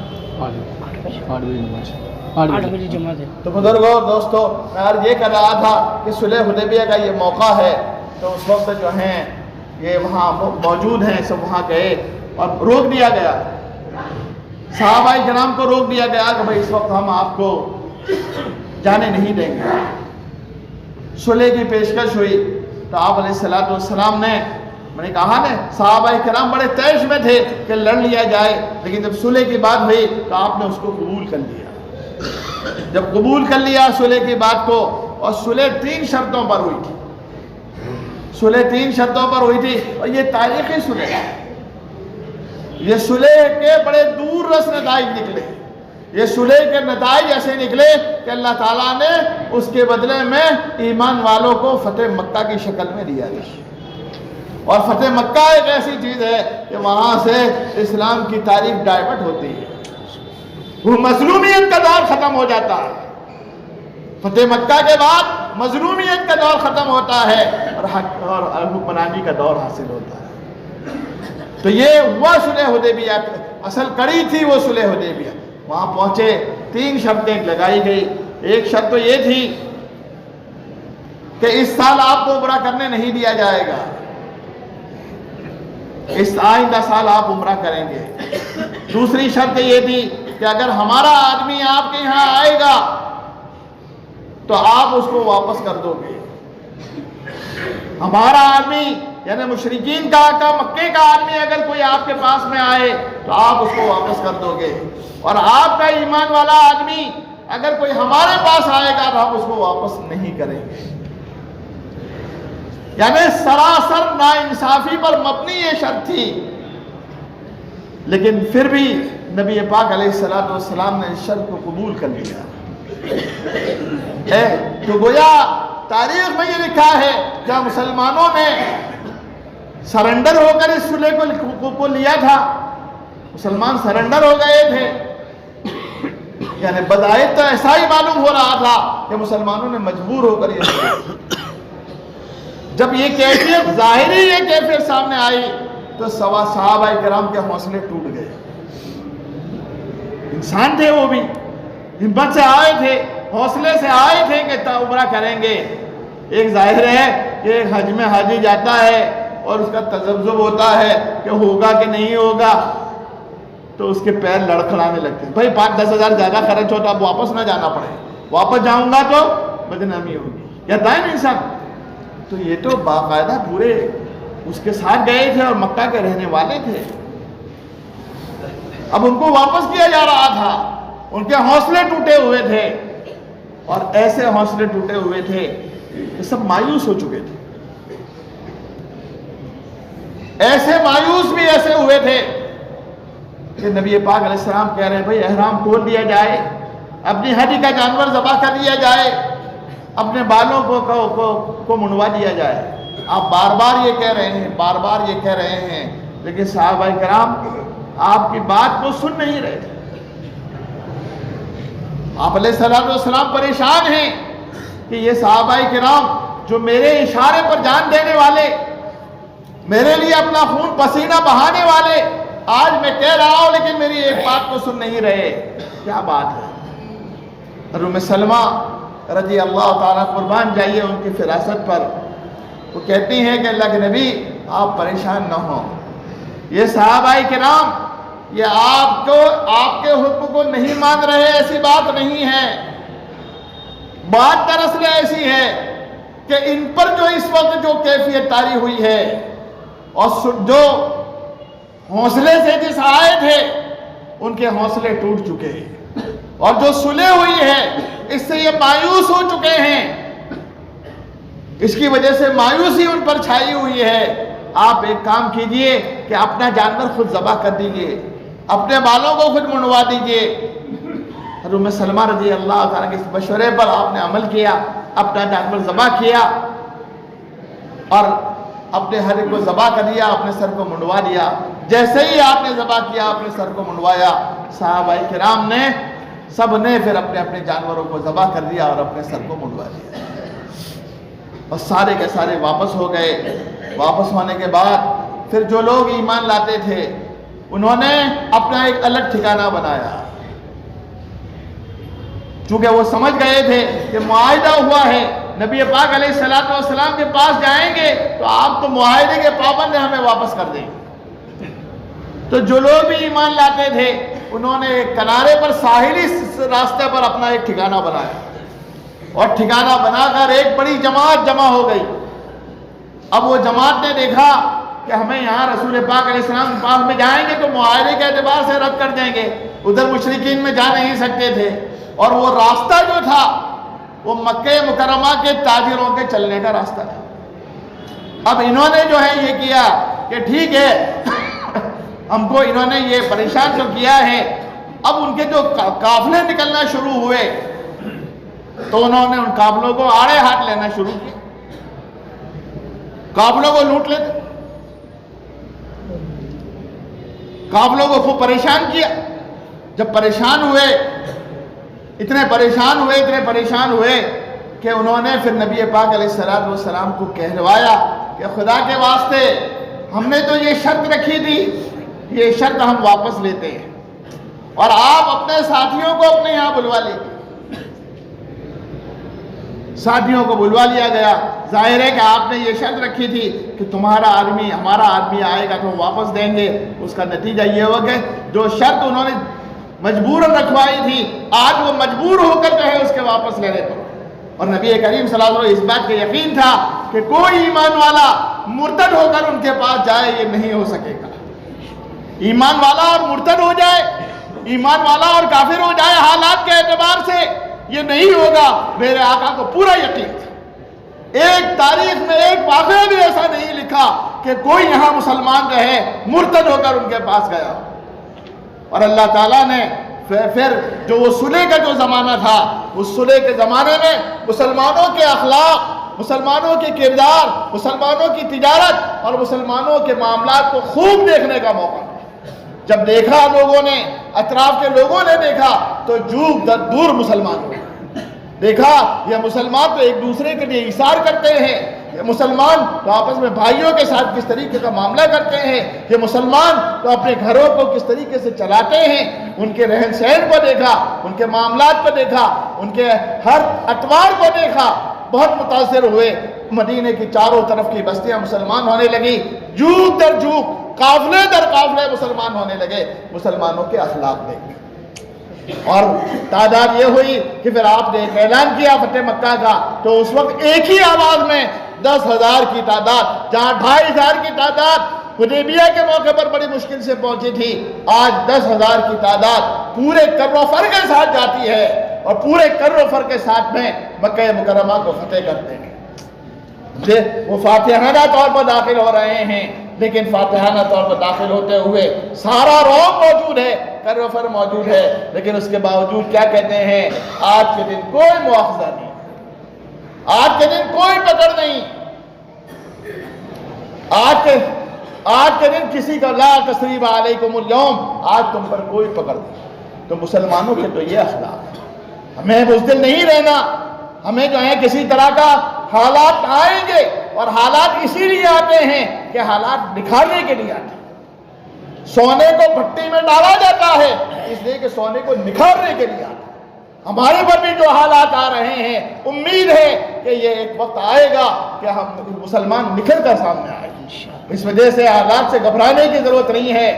8 بجے جماعت ہے. تو بزرگوں اور دوستوں، میں آج یہ کر رہا تھا کہ صلح حدیبیہ کا یہ موقع ہے تو اس وقت جو ہیں یہ وہاں موجود ہیں، سب وہاں گئے اور روک دیا گیا. صحابہ کرام کو روک دیا گیا کہ بھئی اس وقت ہم آپ کو جانے نہیں دیں گے. صلح کی پیشکش ہوئی تو آپ علیہ السلام نے، میں نے کہا نا صحابہ کرام بڑے تیش میں تھے کہ لڑ لیا جائے، لیکن جب صلح کی بات ہوئی تو آپ نے اس کو قبول کر لیا. جب قبول کر لیا صلح کی بات کو، اور صلح 3 شرطوں پر ہوئی تھی. صلح 3 شرطوں پر ہوئی تھی اور یہ تاریخی صلح ہے. یہ صلح کے بڑے دور رس نتائج نکلے. یہ صلح کے نتائج ایسے نکلے کہ اللہ تعالیٰ نے اس کے بدلے میں ایمان والوں کو فتح مکہ کی شکل میں دیا ہے. اور فتح مکہ ایک ایسی چیز ہے کہ وہاں سے اسلام کی تاریخ ڈائیورٹ ہوتی ہے. وہ مظلومیت کا دور ختم ہو جاتا ہے. فتح مکہ کے بعد مظلومیت کا دور ختم ہوتا ہے اور حق اور حکمرانی کا دور حاصل ہوتا ہے. تو یہ ہوا صلح حدیبیہ، اصل کڑی تھی وہ صلح حدیبیہ. وہاں پہنچے 3 شرطیں لگائی گئی. ایک شرط تو یہ تھی کہ اس سال آپ کو عمرہ کرنے نہیں دیا جائے گا، اس آئندہ سال آپ عمرہ کریں گے. دوسری شرط یہ تھی کہ اگر ہمارا آدمی آپ کے یہاں آئے گا تو آپ اس کو واپس کر دو گے. ہمارا آدمی یعنی مشرکین کا مکے کا آدمی اگر کوئی آپ کے پاس میں آئے تو آپ اس کو واپس کر دو گے, اور آپ کا ایمان والا آدمی اگر کوئی ہمارے پاس آئے گا تو ہم اس کو واپس نہیں کریں گے. یعنی سراسر ناانصافی پر مبنی یہ شرط تھی, لیکن پھر بھی نبی پاک علیہ السلام نے اس شرط کو قبول کر لیا. تو گویا تاریخ میں یہ لکھا ہے جب مسلمانوں نے سرنڈر ہو کر اس صلح کو لیا تھا, مسلمان سرنڈر ہو گئے تھے, یعنی بظاہر تو ایسا ہی معلوم ہو رہا تھا کہ مسلمانوں نے مجبور ہو کر یہ جب یہ کیفیت ظاہری یہ کیفیت سامنے آئی تو صحابہ کرام کے حوصلے ٹوٹ گئے. انسان تھے وہ بھی, ہمت سے آئے تھے, حوصلے سے آئے تھے کہ عمرہ کریں گے. ایک ظاہر ہے کہ ایک حج میں حاجی جاتا ہے اور اس کا تذبذب ہوتا ہے کہ ہوگا کہ نہیں ہوگا, تو اس کے پیر لڑکھڑانے لگتے ہیں. بھائی 5-10 ہزار زیادہ خرچ ہوتا, اب واپس نہ جانا پڑے, واپس جاؤں گا تو بدنامی ہوگی, کہتا ہے نا انسان. تو یہ تو باقاعدہ پورے اس کے ساتھ گئے تھے اور مکہ کے رہنے والے تھے. اب ان کو واپس کیا جا رہا تھا, ان کے حوصلے ٹوٹے ہوئے تھے, اور ایسے حوصلے ٹوٹے ہوئے تھے کہ سب مایوس ہو چکے تھے. ایسے مایوس بھی ایسے ہوئے تھے کہ نبی پاک علیہ السلام کہہ رہے ہیں بھائی احرام کھول دیا جائے, اپنی ہڈی کا جانور ذبح کر دیا جائے, اپنے بالوں کو منڈوا دیا جائے. آپ بار بار یہ کہہ رہے ہیں, بار بار یہ کہہ رہے ہیں, لیکن صحابہ کرام آپ کی بات کو سن نہیں رہے. آپ علیہ السلام پریشان ہیں کہ یہ صحابہ کرام جو میرے اشارے پر جان دینے والے, میرے لیے اپنا خون پسینہ بہانے والے, آج میں کہہ رہا ہوں لیکن میری ایک بات کو سن نہیں رہے. کیا بات ہے؟ ام سلمہ رضی اللہ تعالیٰ قربان جائیے ان کی فراست پر, وہ کہتی ہیں کہ اللہ کے نبی آپ پریشان نہ ہوں, یہ صحابہ کرام یہ آپ کے حکم کو نہیں مان رہے, ایسی بات نہیں ہے. بات دراصل ایسی ہے کہ ان پر جو اس وقت جو کیفیت طاری ہوئی ہے اور جو حوصلے سے جس آئے تھے ان کے حوصلے ٹوٹ چکے ہیں, اور جو صلح ہوئی ہے اس سے یہ مایوس ہو چکے ہیں, اس کی وجہ سے مایوسی ان پر چھائی ہوئی ہے. آپ ایک کام کیجئے کہ اپنا جانور خود ذبح کر دیجئے, اپنے بالوں کو خود منڈوا دیجئے. ام سلمہ رضی اللہ تعالیٰ کے اس مشورے پر آپ نے عمل کیا, اپنا جانور ذبح کیا اور اپنے ہر کو ذبح کر دیا, اپنے سر کو منڈوا دیا. جیسے ہی آپ نے ذبح کیا, اپنے سر کو منڈوایا, صحابہ کرام نے سب نے پھر اپنے اپنے جانوروں کو ذبح کر دیا اور اپنے سر کو منڈوا دیا, اور سارے کے سارے واپس ہو گئے. واپس ہونے کے بعد پھر جو لوگ ایمان لاتے تھے انہوں نے اپنا ایک الگ ٹھکانہ بنایا, چونکہ وہ سمجھ گئے تھے کہ معاہدہ ہوا ہے, نبی پاک علیہ السلام کے پاس جائیں گے تو آپ تو معاہدے کے پابند ہیں, ہمیں واپس کر دیں. تو جو لوگ بھی ایمان لاتے تھے انہوں نے ایک کنارے پر ساحلی راستے پر اپنا ایک ٹھکانہ بنایا, اور ٹھکانہ بنا کر ایک بڑی جماعت جمع ہو گئی. اب وہ جماعت نے دیکھا کہ ہمیں یہاں رسول پاک علیہ السلام کے پاس میں جائیں گے تو معاہدے کے اعتبار سے رد کر دیں گے, ادھر مشرکین میں جا نہیں سکتے تھے, اور وہ راستہ جو تھا وہ مکہ مکرمہ کے تاجروں کے چلنے کا راستہ تھا. اب انہوں نے جو ہے یہ کیا کہ ٹھیک ہے ہم کو انہوں نے یہ پریشان جو کیا ہے, اب ان کے جو قافلے نکلنا شروع ہوئے تو انہوں نے ان قافلوں کو آڑے ہاتھ لینا شروع کیا, قافلوں کو لوٹ لیتے, قافلوں کو خوب پریشان کیا. جب پریشان ہوئے, اتنے پریشان ہوئے کہ انہوں نے پھر نبی پاک علیہ السلام کو کہلوایا کہ خدا کے واسطے ہم نے تو یہ شرط رکھی تھی, یہ شرط ہم واپس لیتے ہیں, اور آپ اپنے ساتھیوں کو اپنے یہاں بلوا لیجیے. ساتھیوں کو بلوا لیا گیا. ظاہر ہے کہ آپ نے یہ شرط رکھی تھی کہ تمہارا آدمی ہمارا آدمی آئے گا تو واپس دیں گے. اس کا نتیجہ یہ ہوا کہ جو شرط انہوں نے مجبوراً رکھوائی تھی, آج وہ مجبور ہو کر جو ہے اس کے واپس لینے پر. اور نبی کریم صلی اللہ علیہ وسلم اس بات کا یقین تھا کہ کوئی ایمان والا مرتد ہو کر ان کے پاس جائے، یہ نہیں ہو سکے گا۔ ایمان والا اور مرتد ہو جائے، ایمان والا اور کافر ہو جائے حالات کے اعتبار سے، یہ نہیں ہوگا۔ میرے آقا کو پورا یقین تھا۔ ایک تاریخ میں ایک واقعہ بھی ایسا نہیں لکھا کہ کوئی یہاں مسلمان رہے مرتد ہو کر ان کے پاس گیا۔ اور اللہ تعالیٰ نے پھر جو وہ صلح کا جو زمانہ تھا، اس صلح کے زمانے میں مسلمانوں کے اخلاق، مسلمانوں کے کردار، مسلمانوں کی تجارت اور مسلمانوں کے معاملات کو خوب دیکھنے کا موقع ملا۔ جب دیکھا لوگوں نے، اطراف کے لوگوں نے دیکھا تو جوگ در دور مسلمان ہوئے۔ دیکھا یہ مسلمان تو ایک دوسرے کے لیے ایثار کرتے ہیں، یہ مسلمان تو آپس میں بھائیوں کے ساتھ کس طریقے کا معاملہ کرتے ہیں، یہ مسلمان تو اپنے گھروں کو کس طریقے سے چلاتے ہیں۔ ان کے رہن سہن کو دیکھا، ان کے معاملات کو دیکھا، ان کے ہر اطوار کو دیکھا، بہت متاثر ہوئے۔ مدینے کی چاروں طرف کی بستیاں مسلمان ہونے لگی، جوگ در جوگ، قافلے در قافلے مسلمان ہونے لگے مسلمانوں کے اخلاق دیکھ کے۔ اور تعداد یہ ہوئی کہ پھر آپ نے ایک اعلان کیا فتح مکہ کا، تو اس وقت ایک ہی آواز میں 10,000 کی تعداد، جہاں 2,500 کی تعداد حدیبیہ کے موقع پر بڑی مشکل سے پہنچی تھی، آج 10,000 کی تعداد پورے کر و فر کے ساتھ جاتی ہے اور پورے کر و فر کے ساتھ میں مکہ مکرمہ کو فتح کرتے ہیں۔ وہ فاتحانہ طور پر داخل ہو رہے ہیں، لیکن فاتحانہ طور پر داخل ہوتے ہوئے سارا روم موجود ہے، کر و فر موجود ہے، لیکن اس کے باوجود کیا کہتے ہیں؟ آج کے دن کوئی مواخذہ نہیں، آج کے دن کوئی پکڑ نہیں، آج کے دن کسی کا لا تثریب علیکم اليوم، آج تم پر کوئی پکڑ نہیں۔ تو مسلمانوں کے تو یہ اخلاق ہے۔ ہمیں بزدل نہیں رہنا، ہمیں جو ہے کسی طرح کا حالات آئیں گے، اور حالات اسی لیے آتے ہیں کہ حالات نکھارنے کے لیے آتے ہیں۔ سونے کو بھٹی میں ڈالا جاتا ہے اس لیے کہ سونے کو نکھارنے کے لیے آتا ہے۔ ہمارے پر بھی جو حالات آ رہے ہیں، امید ہے کہ یہ ایک وقت آئے گا کہ ہم مسلمان نکھر کر سامنے آئیں گے۔ اس وجہ سے حالات سے گھبرانے کی ضرورت نہیں ہے۔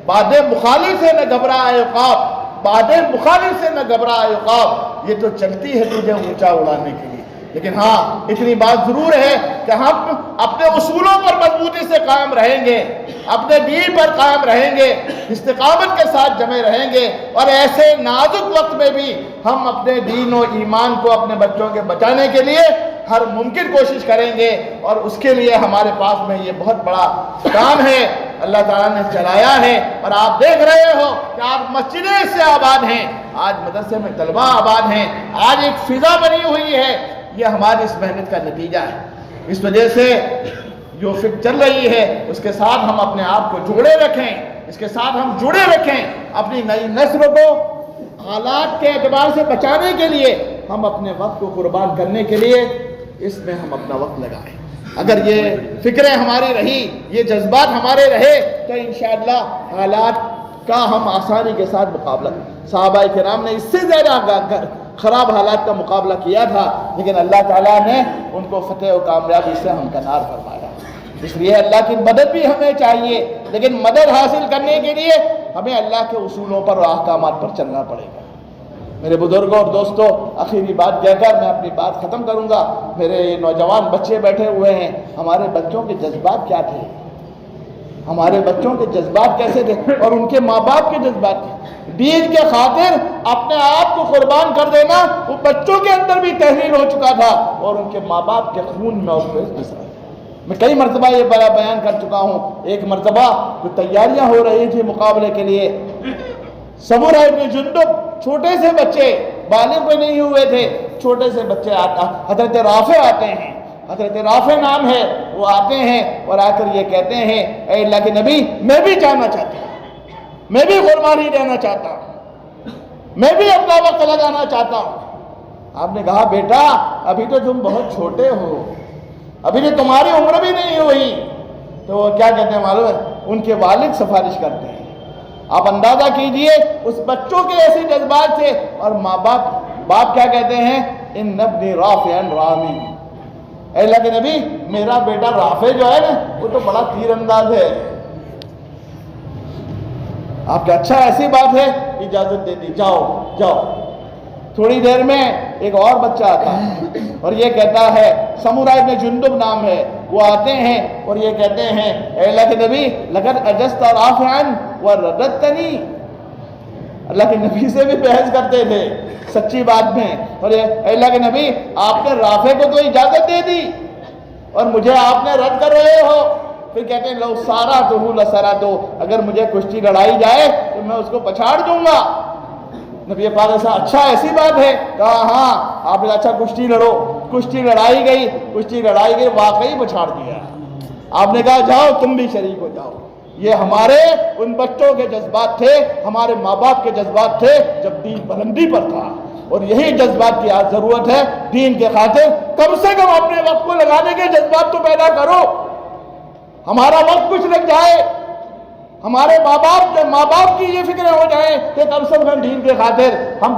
باد مخالف سے نہ گھبرائے عقاب، باد مخالف سے نہ گھبرائے عقاب، یہ تو چلتی ہے تجھے اونچا اڑانے کے لیے۔ لیکن ہاں اتنی بات ضرور ہے کہ ہم اپنے اصولوں پر مضبوطی سے قائم رہیں گے، اپنے دین پر قائم رہیں گے، استقامت کے ساتھ جمے رہیں گے، اور ایسے نازک وقت میں بھی ہم اپنے دین و ایمان کو اپنے بچوں کے بچانے کے لیے ہر ممکن کوشش کریں گے۔ اور اس کے لیے ہمارے پاس میں یہ بہت بڑا کام ہے، اللہ تعالیٰ نے چلایا ہے۔ اور آپ دیکھ رہے ہو کہ آپ مسجدیں اس سے آباد ہیں، آج مدرسے میں طلبہ آباد ہیں، آج ایک فضا بنی ہوئی ہے، یہ ہماری اس محنت کا نتیجہ ہے۔ اس وجہ سے جو فکر چل رہی ہے اس کے ساتھ ہم اپنے آپ کو جوڑے رکھیں، اس کے ساتھ ہم جڑے رکھیں، اپنی نئی نسل کو حالات کے اعتبار سے بچانے کے لیے ہم اپنے وقت کو قربان کرنے کے لیے اس میں ہم اپنا وقت لگائیں۔ اگر یہ فکریں ہماری رہی، یہ جذبات ہمارے رہے، تو انشاءاللہ حالات کا ہم آسانی کے ساتھ مقابلہ کریں۔ صحابہ کرام نے اس سے زیادہ خراب حالات کا مقابلہ کیا تھا، لیکن اللہ تعالیٰ نے ان کو فتح و کامیابی سے ہمکنار فرمایا۔ اس لیے اللہ کی مدد بھی ہمیں چاہیے، لیکن مدد حاصل کرنے کے لیے ہمیں اللہ کے اصولوں پر اور احکامات پر چلنا پڑے گا۔ میرے بزرگوں اور دوستوں، آخری بات کہہ کر میں اپنی بات ختم کروں گا۔ میرے نوجوان بچے بیٹھے ہوئے ہیں، ہمارے بچوں کے جذبات کیا تھے؟ ہمارے بچوں کے جذبات کیسے تھے اور ان کے ماں باپ کے جذبات تھے؟ دین کے خاطر اپنے آپ کو قربان کر دینا وہ بچوں کے اندر بھی تحریر ہو چکا تھا اور ان کے ماں باپ کے خون میں اور میں کئی مرتبہ یہ بڑا بیان کر چکا ہوں۔ ایک مرتبہ جو تیاریاں ہو رہی تھی مقابلے کے لیے، سمورہ ابن جندب، چھوٹے سے بچے، بالغ بھی نہیں ہوئے تھے، چھوٹے سے بچے حضرت رافع آتے ہیں، حضرت رافع نام ہے، وہ آتے ہیں اور آ کر یہ کہتے ہیں اے اللہ کے نبی، میں بھی جانا چاہتا ہوں، میں بھی قربانی دینا چاہتا ہوں، میں بھی اپنا وقت لگانا چاہتا ہوں۔ آپ نے کہا بیٹا ابھی تو تم بہت چھوٹے ہو، ابھی تو تمہاری عمر بھی نہیں ہوئی۔ تو وہ کیا کہتے ہیں معلوم ہے؟ ان کے والد سفارش کرتے ہیں۔ آپ اندازہ کیجئے اس بچوں کے ایسے جذبات تھے، اور ماں باپ کیا کہتے ہیں؟ ان ابنی رافع رامی، اے اللہ کے نبی میرا بیٹا رافع جو ہے نا وہ تو بڑا تیر انداز ہے۔ آپ کہ اچھا ایسی بات ہے، اجازت دے دی، جاؤ جاؤ۔ تھوڑی دیر میں ایک اور بچہ آتا ہے اور یہ کہتا ہے، سمورہ ابن جندب نام ہے، وہ آتے ہیں اور یہ کہتے ہیں اے اللہ کے نبی لقد اجزت رافعا ورددتنی، اللہ کے نبی سے بھی بحث کرتے تھے سچی بات میں، اور اے اللہ کے نبی آپ نے رافع کو تو اجازت دے دی اور مجھے آپ نے رد کر رہے ہو۔ پھر کہتے ہیں لو سارا تو لسارا تو، اگر مجھے کشتی لڑائی جائے تو میں اس کو پچھاڑ دوں گا۔ نبی پاک نے کہا اچھا ایسی بات ہے؟ کہا ہاں۔ آپ نے اچھا کشتی لڑو، کشتی لڑائی گئی، واقعی پچھاڑ دیا۔ آپ نے کہا جاؤ تم بھی شریک ہو جاؤ۔ یہ ہمارے ان بچوں کے جذبات تھے، ہمارے ماں باپ کے جذبات تھے جب دین بلندی پر تھا، اور یہی جذبات کی آج ضرورت ہے دین کے خاطر۔ کم سے کم اپنے وقت کو لگانے کے جذبات تو پیدا کرو، ہمارا وقت کچھ لگ جائے، ہمارے ماں باپ کی یہ فکریں ہو جائیں کہ کم سے کم دین کے خاطر ہم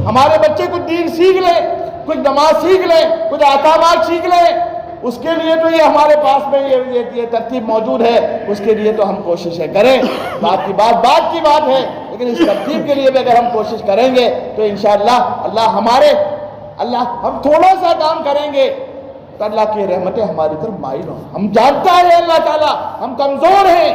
ہمارے بچے کچھ دین سیکھ لیں، کچھ نماز سیکھ لیں، کچھ احکامات سیکھ لیں۔ اس کے لیے تو یہ ہمارے پاس میں یہ ترتیب موجود ہے، اس کے لیے تو ہم کوششیں کریں۔ بات کی بات ہے، لیکن اس ترتیب کے لیے بھی اگر ہم کوشش کریں گے تو انشاءاللہ اللہ ہم تھوڑا سا کام کریں گے تو اللہ کی رحمتیں ہماری طرف مائل ہوں۔ ہم جانتا ہے اللہ تعالیٰ ہم کمزور ہیں،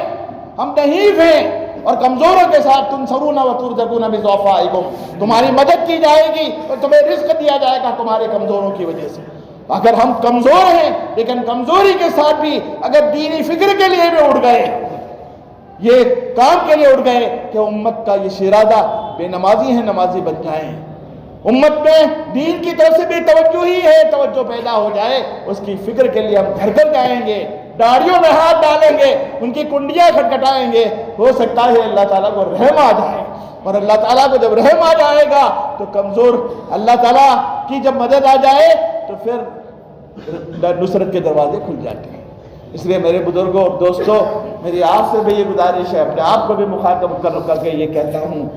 ہم ضعیف ہیں، اور کمزوروں کے ساتھ تنصرون وترزقون بضعفائکم، تمہاری مدد کی جائے گی اور تمہیں رزق دیا جائے گا تمہارے کمزوروں کی وجہ سے۔ اگر ہم کمزور ہیں لیکن کمزوری کے ساتھ بھی اگر دینی فکر کے لیے بھی اٹھ گئے، یہ کام کے لیے اٹھ گئے کہ امت کا یہ شیرازہ بے نمازی ہیں نمازی بن جائیں، امت میں دین کی طرف سے بھی توجہ پیدا ہو جائے، اس کی فکر کے لیے ہم گھر گھر جائیں گے، داڑیوں میں ہاتھ ڈالیں گے، ان کی کنڈیاں کھٹکھٹائیں گے۔ ہو سکتا ہے اللہ تعالیٰ کو رحم آ جائے، اور اللہ تعالیٰ کو جب رحم آ جائے گا تو کمزور اللہ تعالیٰ کی جب مدد آ جائے تو پھر نصرت کے دروازے کھل جاتے ہیں۔ اس لیے میرے بزرگوں اور دوستوں، میری آپ سے بھی یہ گزارش ہے، اپنے آپ کو بھی مخاطب کر کے یہ کہتا ہوں،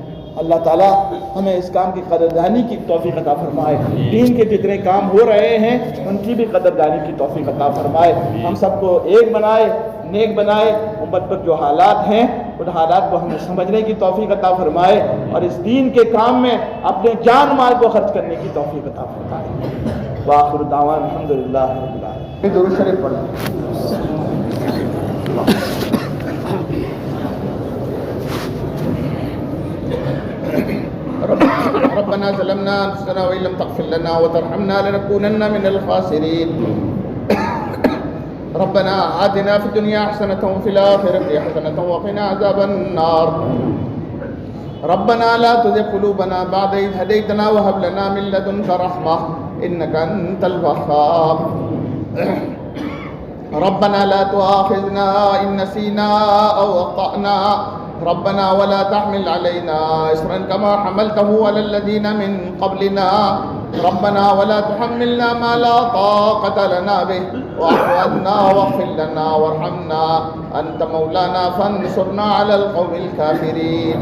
اللہ تعالیٰ ہمیں اس کام کی قدردانی کی توفیق عطا فرمائے، دین کے جتنے کام ہو رہے ہیں ان کی بھی قدردانی کی توفیق عطا فرمائے، ہم سب کو ایک بنائے، نیک بنائے، امت پر جو حالات ہیں ان حالات کو ہمیں سمجھنے کی توفیق عطا فرمائے، اور اس دین کے کام میں اپنے جان مال کو خرچ کرنے کی توفیق عطا فرمائے۔ وآخر دعوانا الحمدللہ رب العالمین۔ درود شریف پڑھیں۔ ربنا ظلمنا انفسنا وان لم تغفر لنا وترحمنا لنكونن من الخاسرين ربنا آتنا في الدنيا حسنة وفي الآخرة حسنة وقنا عذاب النار ربنا لا تزغ قلوبنا بعد إذ هديتنا وهب لنا من لدنك رحمة إنك أنت الوهاب ربنا لا تؤاخذنا إن نسينا أو أخطأنا ربنا ولا تحمل علينا إصرا كما حملته على الذين من قبلنا ربنا ولا تحملنا ما لا طاقة لنا به واعف عنا واغفر لنا وارحمنا أنت مولانا فانصرنا على القوم الكافرين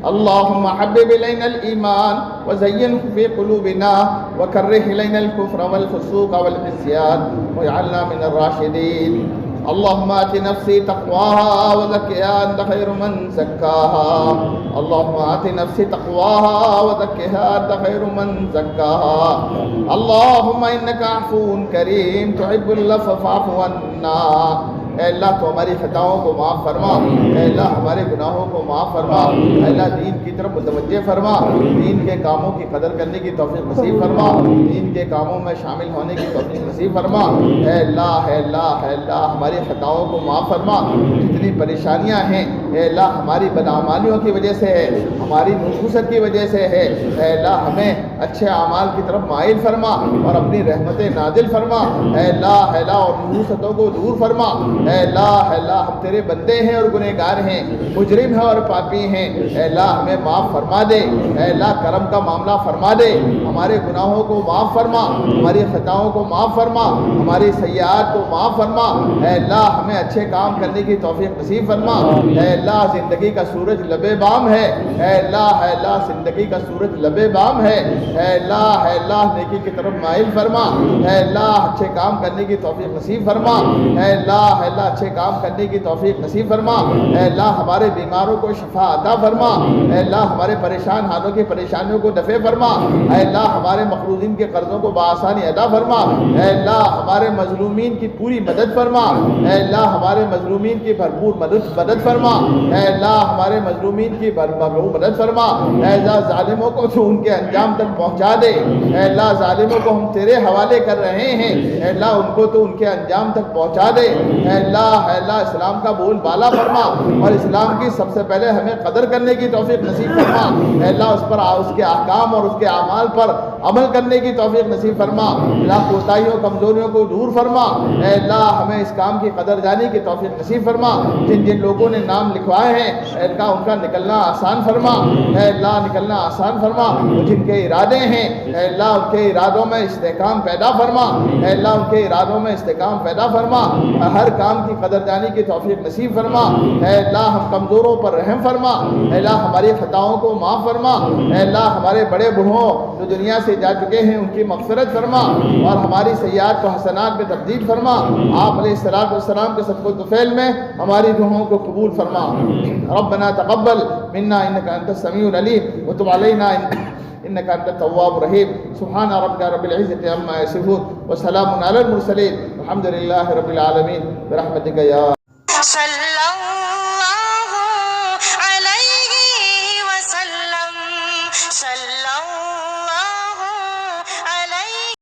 اللهم حبب إلينا الإيمان وزينه في قلوبنا وكره إلينا الكفر والفسوق والعصيان واجعلنا من الراشدين اللهم آت نفسي تقواها وزكها أنت خير من زكاها اللهم آت نفسي تقواها وزكها أنت خير من زكاها اللهم إنك عفو كريم تحب العفو فاعف عنا اے اللہ تو ہماری خطاؤں کو معاف فرما، اے اللہ ہمارے گناہوں کو معاف فرما، اے اللہ دین کی طرف متوجہ فرما، دین کے کاموں کی قدر کرنے کی توفیق نصیب فرما، دین کے کاموں میں شامل ہونے کی توفیق نصیب فرما، اے اللہ اے اللہ اے اللہ ہماری خطاؤں کو معاف فرما، جتنی پریشانیاں ہیں اے اللہ ہماری بدعمالیوں کی وجہ سے ہے، ہماری نحوست کی وجہ سے ہے، اے اللہ ہمیں اچھے اعمال کی طرف مائل فرما اور اپنی رحمتیں نازل فرما، اے اللہ اور نحوستوں کو دور فرما، اے اللہ ہم تیرے بندے ہیں اور گنہگار ہیں، مجرم ہیں اور پاپی ہیں، اے اللہ ہمیں معاف فرما دے، اے اللہ کرم کا معاملہ فرما دے، ہمارے گناہوں کو معاف فرما، ہماری خطاؤں کو معاف فرما، ہماری سیئات کو معاف فرما، اے اللہ ہمیں اچھے کام کرنے کی توفیق نصیب فرما، اے اللہ زندگی کا سورج لبے بام ہے، اے اللہ زندگی کا سورج لبے بام ہے، اے اللہ نیکی کی طرف مائل فرما، اے اللہ اچھے کام کرنے کی توفیق نصیب فرما، اے اللہ اچھے کام کرنے کی توفیق نصیب فرما، اے اللہ ہمارے بیماروں کو شفا عطا فرما، اے اللہ ہمارے پریشان حالوں کی پریشانیوں کو دفع فرما، اے اللہ ہمارے مقروضین کے قرضوں کو بآسانی ادا فرما، اے اللہ ہمارے مظلومین کی پوری مدد فرما، اے اللہ ہمارے مظلومین کی بھرپور مدد فرما، اے اللہ ہمارے مظلومین کی بھرپور مدد فرما، اے اللہ ظالموں کو تو ان کے انجام تک پہنچا دے، اے اللہ ظالموں کو ہم تیرے حوالے کر رہے ہیں، اے اللہ ان کو تو ان کے انجام تک پہنچا دے، اے اللہ اسلام کا بول بالا فرما اور اسلام کی سب سے پہلے ہمیں قدر کرنے کی توفیق نصیب فرما، اے اللہ اس کے احکام اور اس کے اعمال پر عمل کرنے کی توفیق نصیب فرما، اللہ کوتاہیوں کمزوریوں کو دور فرما، اے اللہ ہمیں اس کام کی قدر جانی کی توفیق نصیب فرما، جن لوگوں نے نام لکھوائے ہیں اے اللہ ان کا نکلنا آسان فرما، اے اللہ نکلنا آسان فرما، جن کے ارادے ہیں اے اللہ ان کے ارادوں میں استحکام پیدا فرما، اے اللہ ان کے ارادوں میں استحکام پیدا فرما، ہر کام کی قدر جانی کی توفیق نصیب فرما، اے اللہ ہم کمزوروں پر رحم فرما، اے اللہ ہماری خطاؤں کو معاف فرما، اے اللہ ہمارے بڑے بوڑھوں جو دنیا سے جا چکے ہیں ان کی مغفرت فرما اور ہماری سیئات کو حسنات میں تبدیل فرما، آپ علیہ السلام کے صدقہ طفیل میں ہماری دعاؤں کو قبول فرما، ربنا تقبل منا انك انت السميع العليم وتب علينا انك انت التواب الرحيم، سبحان ربك رب العزة عما يصفون وسلام على المرسلين والحمد لله رب العالمين برحمتك يا